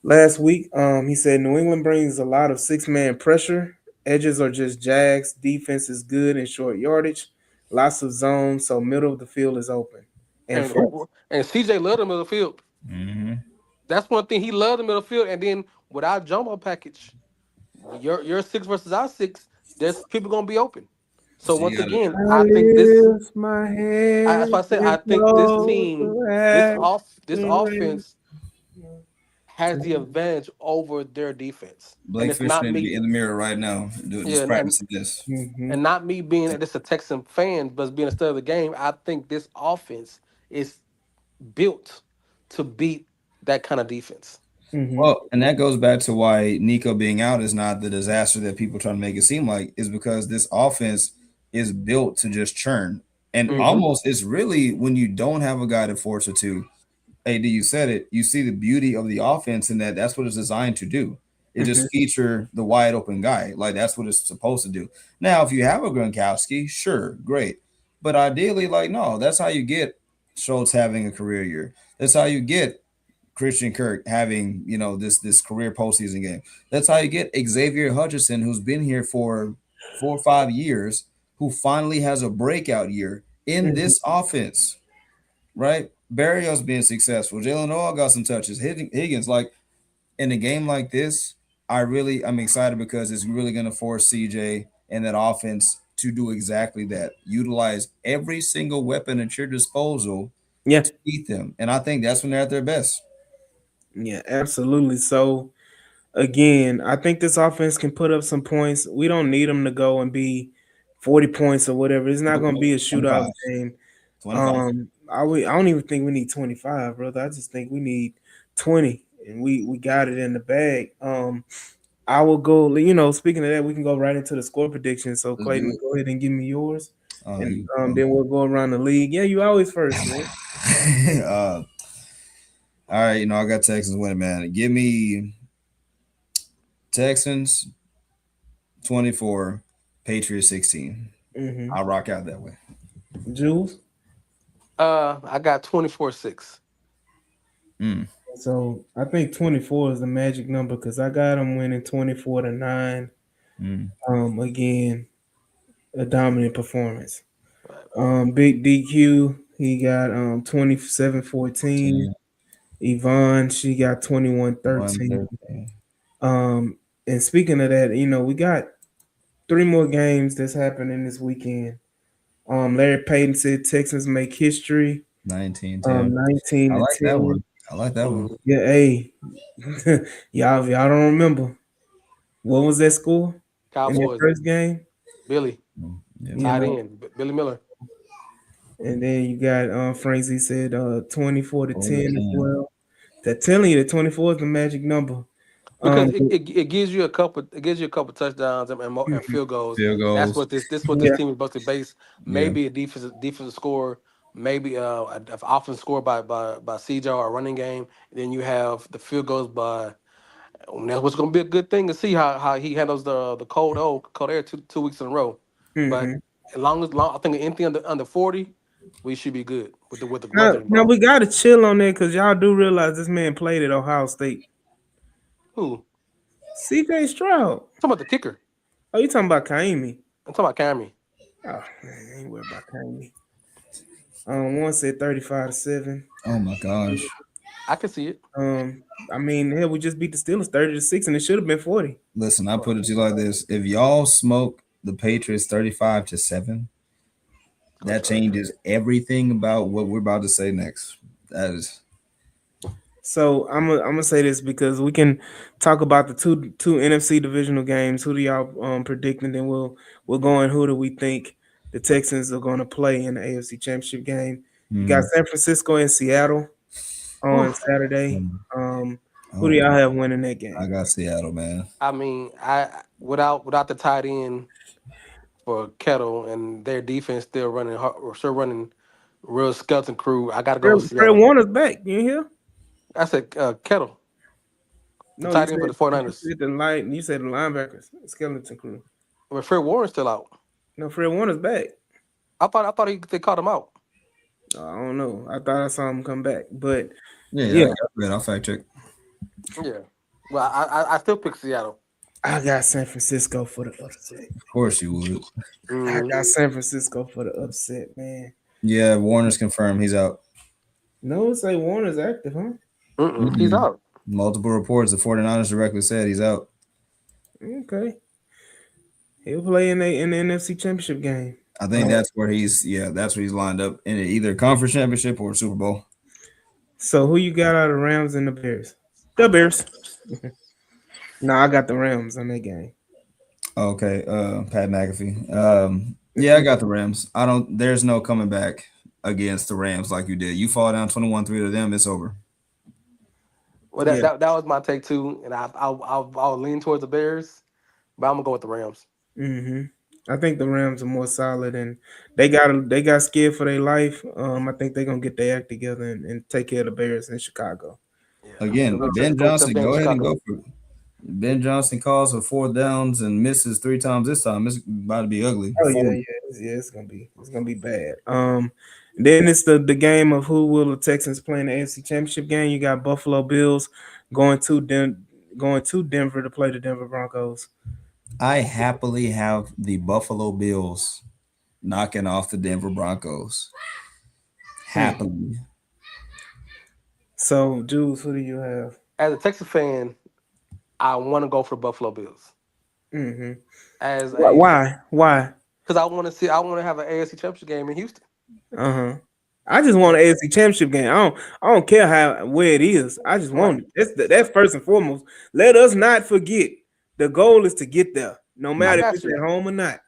last week. He said New England brings a lot of 6-man pressure. Edges are just Jags. Defense is good in short yardage. Lots of zones, so middle of the field is open. And And for and CJ loved the middle field. Mm-hmm. That's one thing he loved the middle field. And then without jumbo package, your six versus our six, there's people gonna be open. So So you once got to. again, I I think this. lift my That's why I head said I and think this close team, the this eyes. offense has the advantage over their defense, and Blake it's Fisher not need to be me. in the mirror right now, Yeah, just practicing this. Mhm. and not me being just a Texan fan, but being a stud of the game. I think this offense is built to beat that kind of defense. Mhm. Well, and that goes back to why Nico being out is not the disaster that people try to make it seem like, is because this offense is built to just churn. And Hmm. almost it's really when you don't have a guy to force it to, AD, you said it. You see the beauty of the offense in that that's what it's designed to do. It Mhm. just feature the wide open guy. Like that's what it's supposed to do. Now, if you have a Gronkowski, sure, great. But ideally, like no, that's how you get Schultz having a career year. That's how you get Christian Kirk having this career postseason game. That's how you get Xavier Hutchinson, who's been here for 4 or 5 years, who finally has a breakout year in Mhm. this offense, right? Barrios being successful. Jalen Noel got some touches. Higgins, like in a game like this, I'm excited because it's really going to force CJ and that offense to do exactly that. Utilize every single weapon at your disposal Yeah. to beat them, and I think that's when they're at their best. Yeah, absolutely. So again, I think this offense can put up some points. We don't need them to go and be 40 points or whatever. It's not going to be a 25. shootout game. 25. I don't even think we need 25, brother. I just think we need 20, and we got it in the bag. I will go. Speaking of that, we can go right into the score prediction. So Let's do Clayton, it. go ahead and give me yours, and You go. then we'll go around the league. Yeah, you always first, man. All right, I got Texans winning, man. Give me Texans 24, Patriots 16. Mm-hmm. I'll rock out that way. Jules. I got 24-6. Mm, So I think 24 is the magic number because I got them winning 24-9. mm, Again, a dominant performance. Right. Big DQ, he got 27-14. 10, Yvonne, she got 1, 21-13. 13. Um, and speaking of that, we got 3 more games that's happening this weekend. Larry Payton said Texans make history. 19, 10. 19 I to like that 10. one. I like that one. Mhm. Yeah, hey, y'all don't remember what was that score in that Cowboys, first game? Billy, Yeah, You tied know, in, Billy Miller. and then you got Frank Z said 24 to 10 as 10. well. That telling you that 24 is the magic number. Because Um, it gives you a couple touchdowns and mhm, field goals. Field That's goals. what this yeah, team is supposed to base. Yeah. Maybe a defensive score, maybe an offensive score by CJ or a running game. Then you have the field goals by. And that's what's going to be a good thing to see how he handles the cold air 2 weeks in a row. But hmm as long I think anything under 40. we should be good with the weather Now involved. we got to chill on that because y'all do realize this man played at Ohio State. Who? C.J. Stroud. Talking about the kicker. Oh, you talking about Kaimi? I'm talking about Camry. Oh man, I ain't worried about Kaimi. One said 35-7. Oh my gosh. I can see it. I mean, hell, we just beat the Steelers 30-6, and it should have been 40. Listen, I put it to you like this: if y'all smoke the Patriots 35-7, that changes everything about what we're about to say next. That is. So I'm gonna say this because we can talk about the two NFC divisional games. Who do y'all predict, and then we'll go in. Who do we think the Texans are going to play in the AFC Championship game? You got San Francisco and Seattle on Saturday. Who do y'all have winning that game? I got Seattle, man. I mean, I without the tight end for Kettle and their defense still running real skeleton crew. I got to go with Fred Seattle. Warner's back. You hear? I said Kettle. No, tight end for the 49ers. You said the linebackers, skeleton crew. But Fred Warren's still out. No, Fred Warner's back. I thought they caught him out. I don't know. I thought I saw him come back, but yeah. I'll fact check. Yeah. Well, I still pick Seattle. I got San Francisco for the upset. Of course you would. I got San Francisco for the upset, man. Yeah, Warner's confirmed he's out. No, say Warner's active, huh? He's out. Multiple reports. The 49ers directly said he's out. Okay. He'll play in the NFC Championship game. I think that's where he's lined up in either conference championship or Super Bowl. So who you got out of the Rams and the Bears? The Bears. No, I got the Rams on that game. Okay, Pat McAfee. Yeah, I got the Rams. There's no coming back against the Rams like you did. You fall down 21-3 to them, it's over. Well, that was my take too, and I'll lean towards the Bears, but I'm gonna go with the Rams. Mm-hmm. I think the Rams are more solid, and they got scared for their life. I think they're gonna get their act together and take care of the Bears in Chicago. Yeah. Again, Ben Johnson, go ahead and go for it. Ben Johnson calls for 4 downs and misses 3 times this time. It's about to be ugly. Oh yeah, it's gonna be bad. Then it's the game of who will the Texans play in the AFC Championship game. You got Buffalo Bills going to Denver to play the Denver Broncos. I happily have the Buffalo Bills knocking off the Denver Broncos. Happily. So, Jules, who do you have? As a Texas fan, I want to go for the Buffalo Bills. Mm-hmm. Why? Because I want to have an AFC Championship game in Houston. I just want an AFC Championship game. I don't care where it is. I just want it. That's first and foremost. Let us not forget the goal is to get there, no matter if it's at home or not.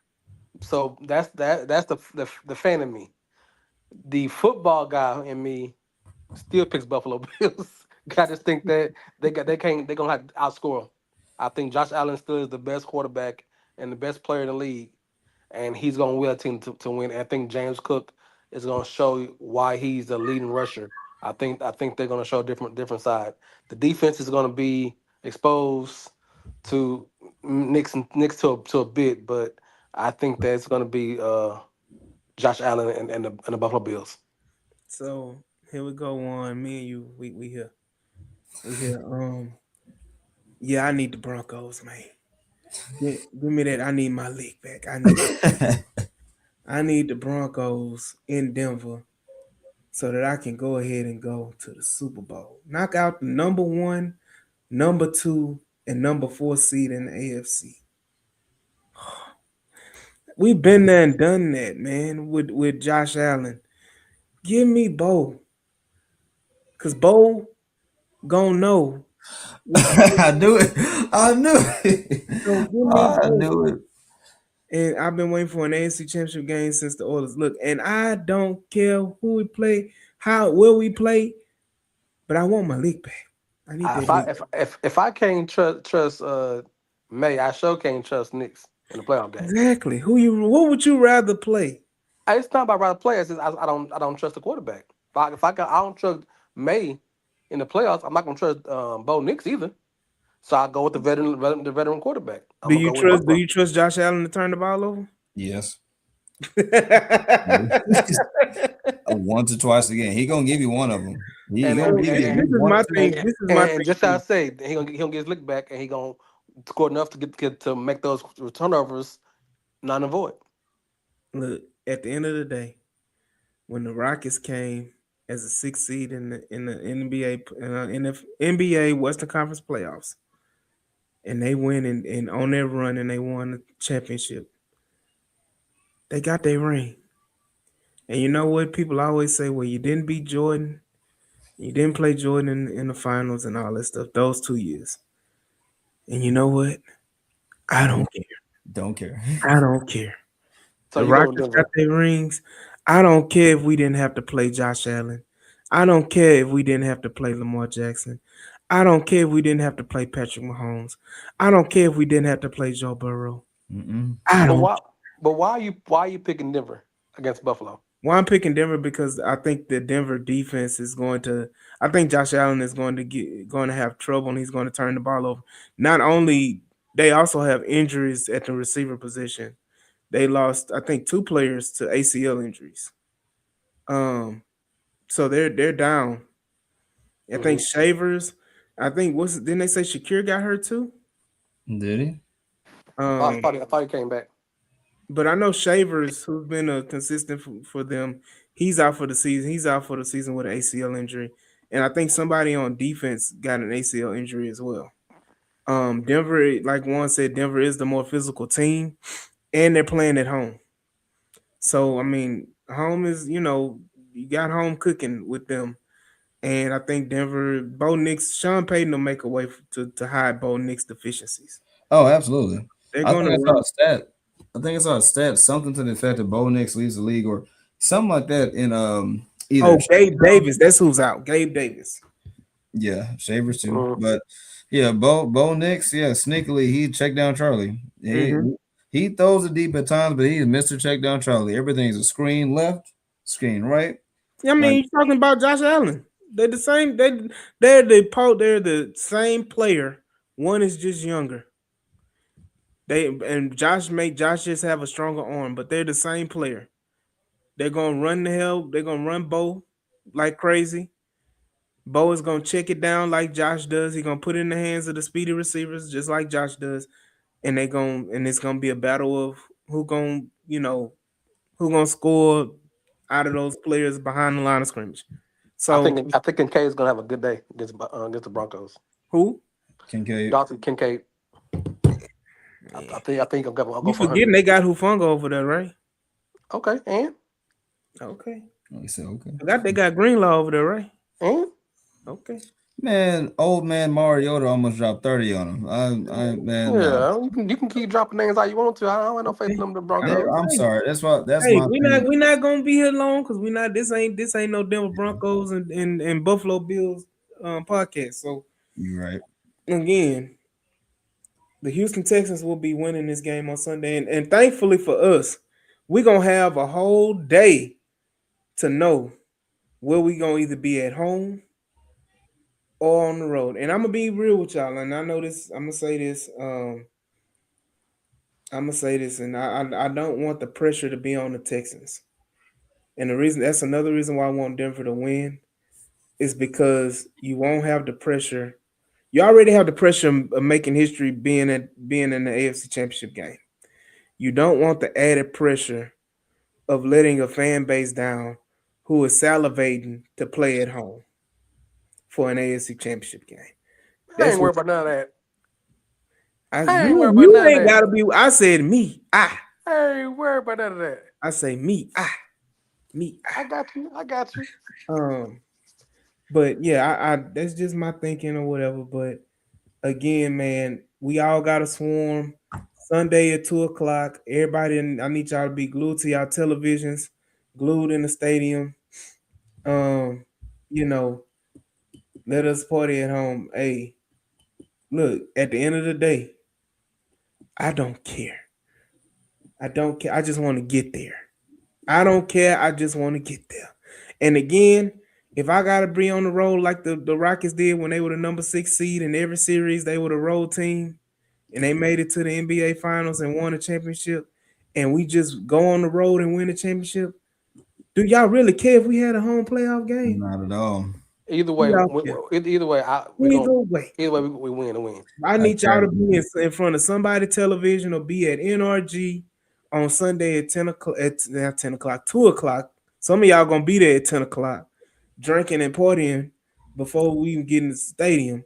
So that's the fan in me. The football guy in me still picks Buffalo Bills. I just think that they're gonna have to outscore them. I think Josh Allen still is the best quarterback and the best player in the league, and he's gonna will a team to win. I think James Cook is gonna show why he's the leading rusher. I think they're gonna show a different side. The defense is gonna be exposed to Knicks to a bit, but I think that it's gonna be Josh Allen and the Buffalo Bills. So here we go on. Me and you, we here. We here. Yeah, I need the Broncos, man. Give me that. I need my league back. I need the Broncos in Denver so that I can go ahead and go to the Super Bowl. Knock out the number 1, number 2, and number 4 seed in the AFC. We've been there and done that, man, with Josh Allen. Give me Bo. Because Bo gonna know. I knew it. So I knew it. And I've been waiting for an AFC Championship game since the Oilers. Look, and I don't care who we play, where we play, but I want my league back. I need that. If I can't trust May, I sure can't trust Knicks in the playoff game. Exactly. Who would you rather play? It's not about rather play. It's just I don't trust the quarterback. I don't trust May in the playoffs, I'm not gonna trust Bo Nix either. So I go with the veteran quarterback. Do you trust Josh Allen to turn the ball over? Yes. Once or twice again. He gonna give you one of them. He And gonna and give you at This least is one or my two. thing. This is my and thing just how I too. say, he gonna get his lick back, and he gonna score enough to get to make those turnovers non and void. Look, at the end of the day, when the Rockets came as a sixth seed in the NBA in the NBA Western Conference playoffs, and they went and on their run and they won the championship, they got their ring. And you know what? People always say, well, you didn't beat Jordan, you didn't play Jordan in the finals and all that stuff, those 2 years. And you know what? I don't care. Don't care. I don't care. So The you go with Rockets got Denver. their rings. I don't care if we didn't have to play Josh Allen. I don't care if we didn't have to play Lamar Jackson. I don't care if we didn't have to play Patrick Mahomes. I don't care if we didn't have to play Joe Burrow. Mm-mm. I But don't. why? But why are you picking Denver against Buffalo? Well, I'm picking Denver because I think the Denver defense is going to. I think Josh Allen is going to have trouble and he's going to turn the ball over. Not only they also have injuries at the receiver position. They lost, I think, two players to ACL injuries. Um, so they're down. I think Hmm. Shavers. I think what's didn't they say Shakir got hurt too? Did he? Um, I thought he came back. but I know Shavers, who's been a consistent for them, he's out for the season. He's out for the season with an ACL injury, and I think somebody on defense got an ACL injury as well. Denver, like Juan said, Denver is the more physical team, and they're playing at home. So I mean, home is you got home cooking with them. And I think Denver, Bo Nix, Sean Payton will make a way to hide Bo Nix deficiencies. Oh, absolutely. They're I going think to I saw run. a stat. I think I saw a stat, something to the effect that Bo Nix leaves the league or something like that in either Oh, Gabe Davis. That's who's out. Gabe Davis. yeah, Shavers too. Mm. But yeah, Bo Nix, yeah, sneakily he checked down Charlie. Hmm. He throws it deep at times, but he's Mr. Check down Charlie. Everything's a screen left, screen right. I Like, mean, you're talking about Josh Allen. They're the same. They're the same player. One is just younger. Josh just have a stronger arm, but they're the same player. They're gonna run the hell. They're gonna run Bo like crazy. Bo is gonna check it down like Josh does. He's gonna put it in the hands of the speedy receivers just like Josh does, and it's gonna be a battle of who gonna score out of those players behind the line of scrimmage. So I think Kincaid is gonna have a good day against the Broncos. who Kincaid. Dawson Kincaid. I think I'll go you for forgetting 100. they got Hufanga over there, right? Okay, Okay, Oh, he said okay. forgot they got Greenlaw over there, right? and Okay, Man, old man Mariota almost dropped 30 on him. Man, no. yeah, you can keep dropping names how you want to. I don't have no faith in okay. them, the Hey, Broncos. I'm sorry. That's hey, my we not thing. we not gonna be here long because we not this ain't no Denver Broncos and Buffalo Bills podcast. So You're right. again, the Houston Texans will be winning this game on Sunday, and thankfully for us, we're gonna have a whole day to know where we gonna either be at home or on the road. And I'm gonna be real with y'all, and I know this. I'm gonna say this. And I don't want the pressure to be on the Texans. And that's another reason why I want Denver to win is because you won't have the pressure. You already have the pressure of making history being in the AFC Championship game. You don't want the added pressure of letting a fan base down who is salivating to play at home for an AFC Championship game. I That's ain't what worried about none of that. I I ain't you worried about you none of ain't that. gotta be. I said me. I ain't worried about none of that. I say me. Me. I got you. I got you. Um. But yeah, I that's just my thinking or whatever. But again, man, we all gotta swarm Sunday at 2 o'clock. Everybody, I need y'all to be glued to y'all televisions, glued in the stadium. Um, you know, let us party at home. Hey, look, at the end of the day, I don't care. I don't care. I just want to get there. I don't care. I just want to get there. And again, if I gotta be on the road like the Rockets did when they were the number 6 seed in every series, they were the road team and they made it to the NBA finals and won a championship. and we just go on the road and win the championship, do y'all really care if we had a home playoff game? Not at all. Either Do way, y'all care? either way, Either way. we win and win. I I need y'all care. to be in front of somebody television or be at NRG on Sunday at 10 o'clock, at 10 o'clock, 2 o'clock. Some of y'all gonna be there at 10 o'clock, drinking and partying before we even get in the stadium.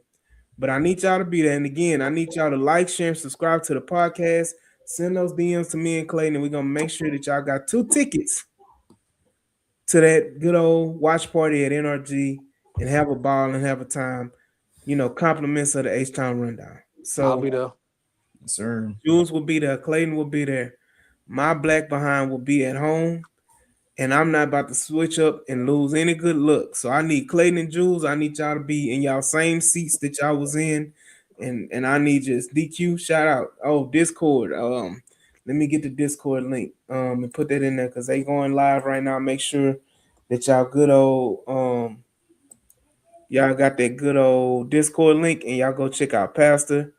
But I need y'all to be there. And again, I need y'all to like, share, and subscribe to the podcast. Send those DMs to me and Clayton, and we're gonna make sure that y'all got 2 tickets to that good old watch party at NRG and have a ball and have a time. Compliments of the H-Town Rundown. I'll So be there. Yes, sir. Jules will be there. Clayton will be there. My black behind will be at home. And I'm not about to switch up and lose any good look. So I need Clayton and Jules. I need y'all to be in y'all same seats that y'all was in. And I need just DQ shout out. Oh, Discord. Let me get the Discord link. And put that in there because they going live right now. Make sure that y'all good old y'all got that good old Discord link and y'all go check out Pastor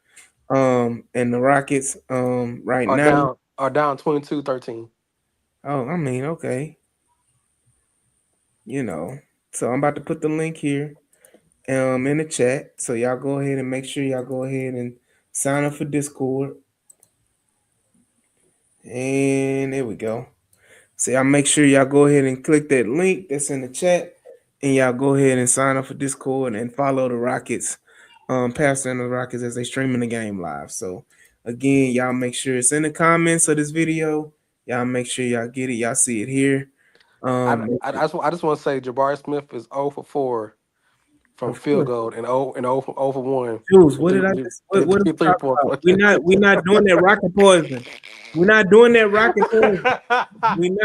and the Rockets right now. Are down 22-13. Oh, I mean, okay. So I'm about to put the link here in the chat. So y'all go ahead and make sure y'all go ahead and sign up for Discord. And there we go. So y'all make sure y'all go ahead and click that link that's in the chat. And y'all go ahead and sign up for Discord and follow the Rockets, Pastor and the Rockets as they streaming the game live. So again, y'all make sure it's in the comments of this video. Y'all make sure y'all get it. Y'all see it here. I just want to say Jabari Smith is 0 for 4 from field goal and 0 for 1. Jules, what did I just what are we talking about? We're not doing that rocket poison. We're not doing that rocket poison. We're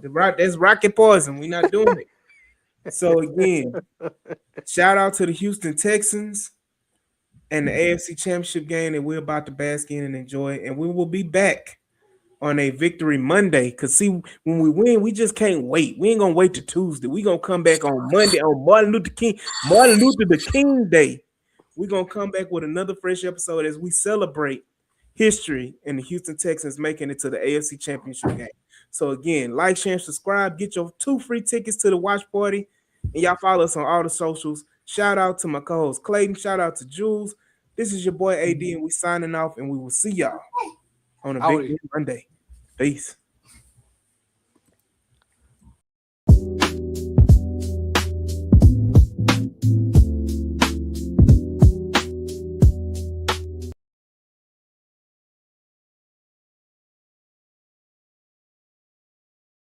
not. That's rocket poison. We're not doing it. So again, shout out to the Houston Texans and the AFC Championship game that we're about to bask in and enjoy. And we will be back on a Victory Monday. Because see, when we win, we just can't wait. We ain't gonna wait till Tuesday. We're gonna come back on Monday on Martin Luther the King Day. We're gonna come back with another fresh episode as we celebrate history and the Houston Texans making it to the AFC Championship game. So again, like, share, and subscribe. Get your 2 free tickets to the watch party, and y'all follow us on all the socials. Shout out to my co-host Clayton. Shout out to Jules. This is your boy AD, and we signing off, and we will see y'all on a Victory Monday. Peace.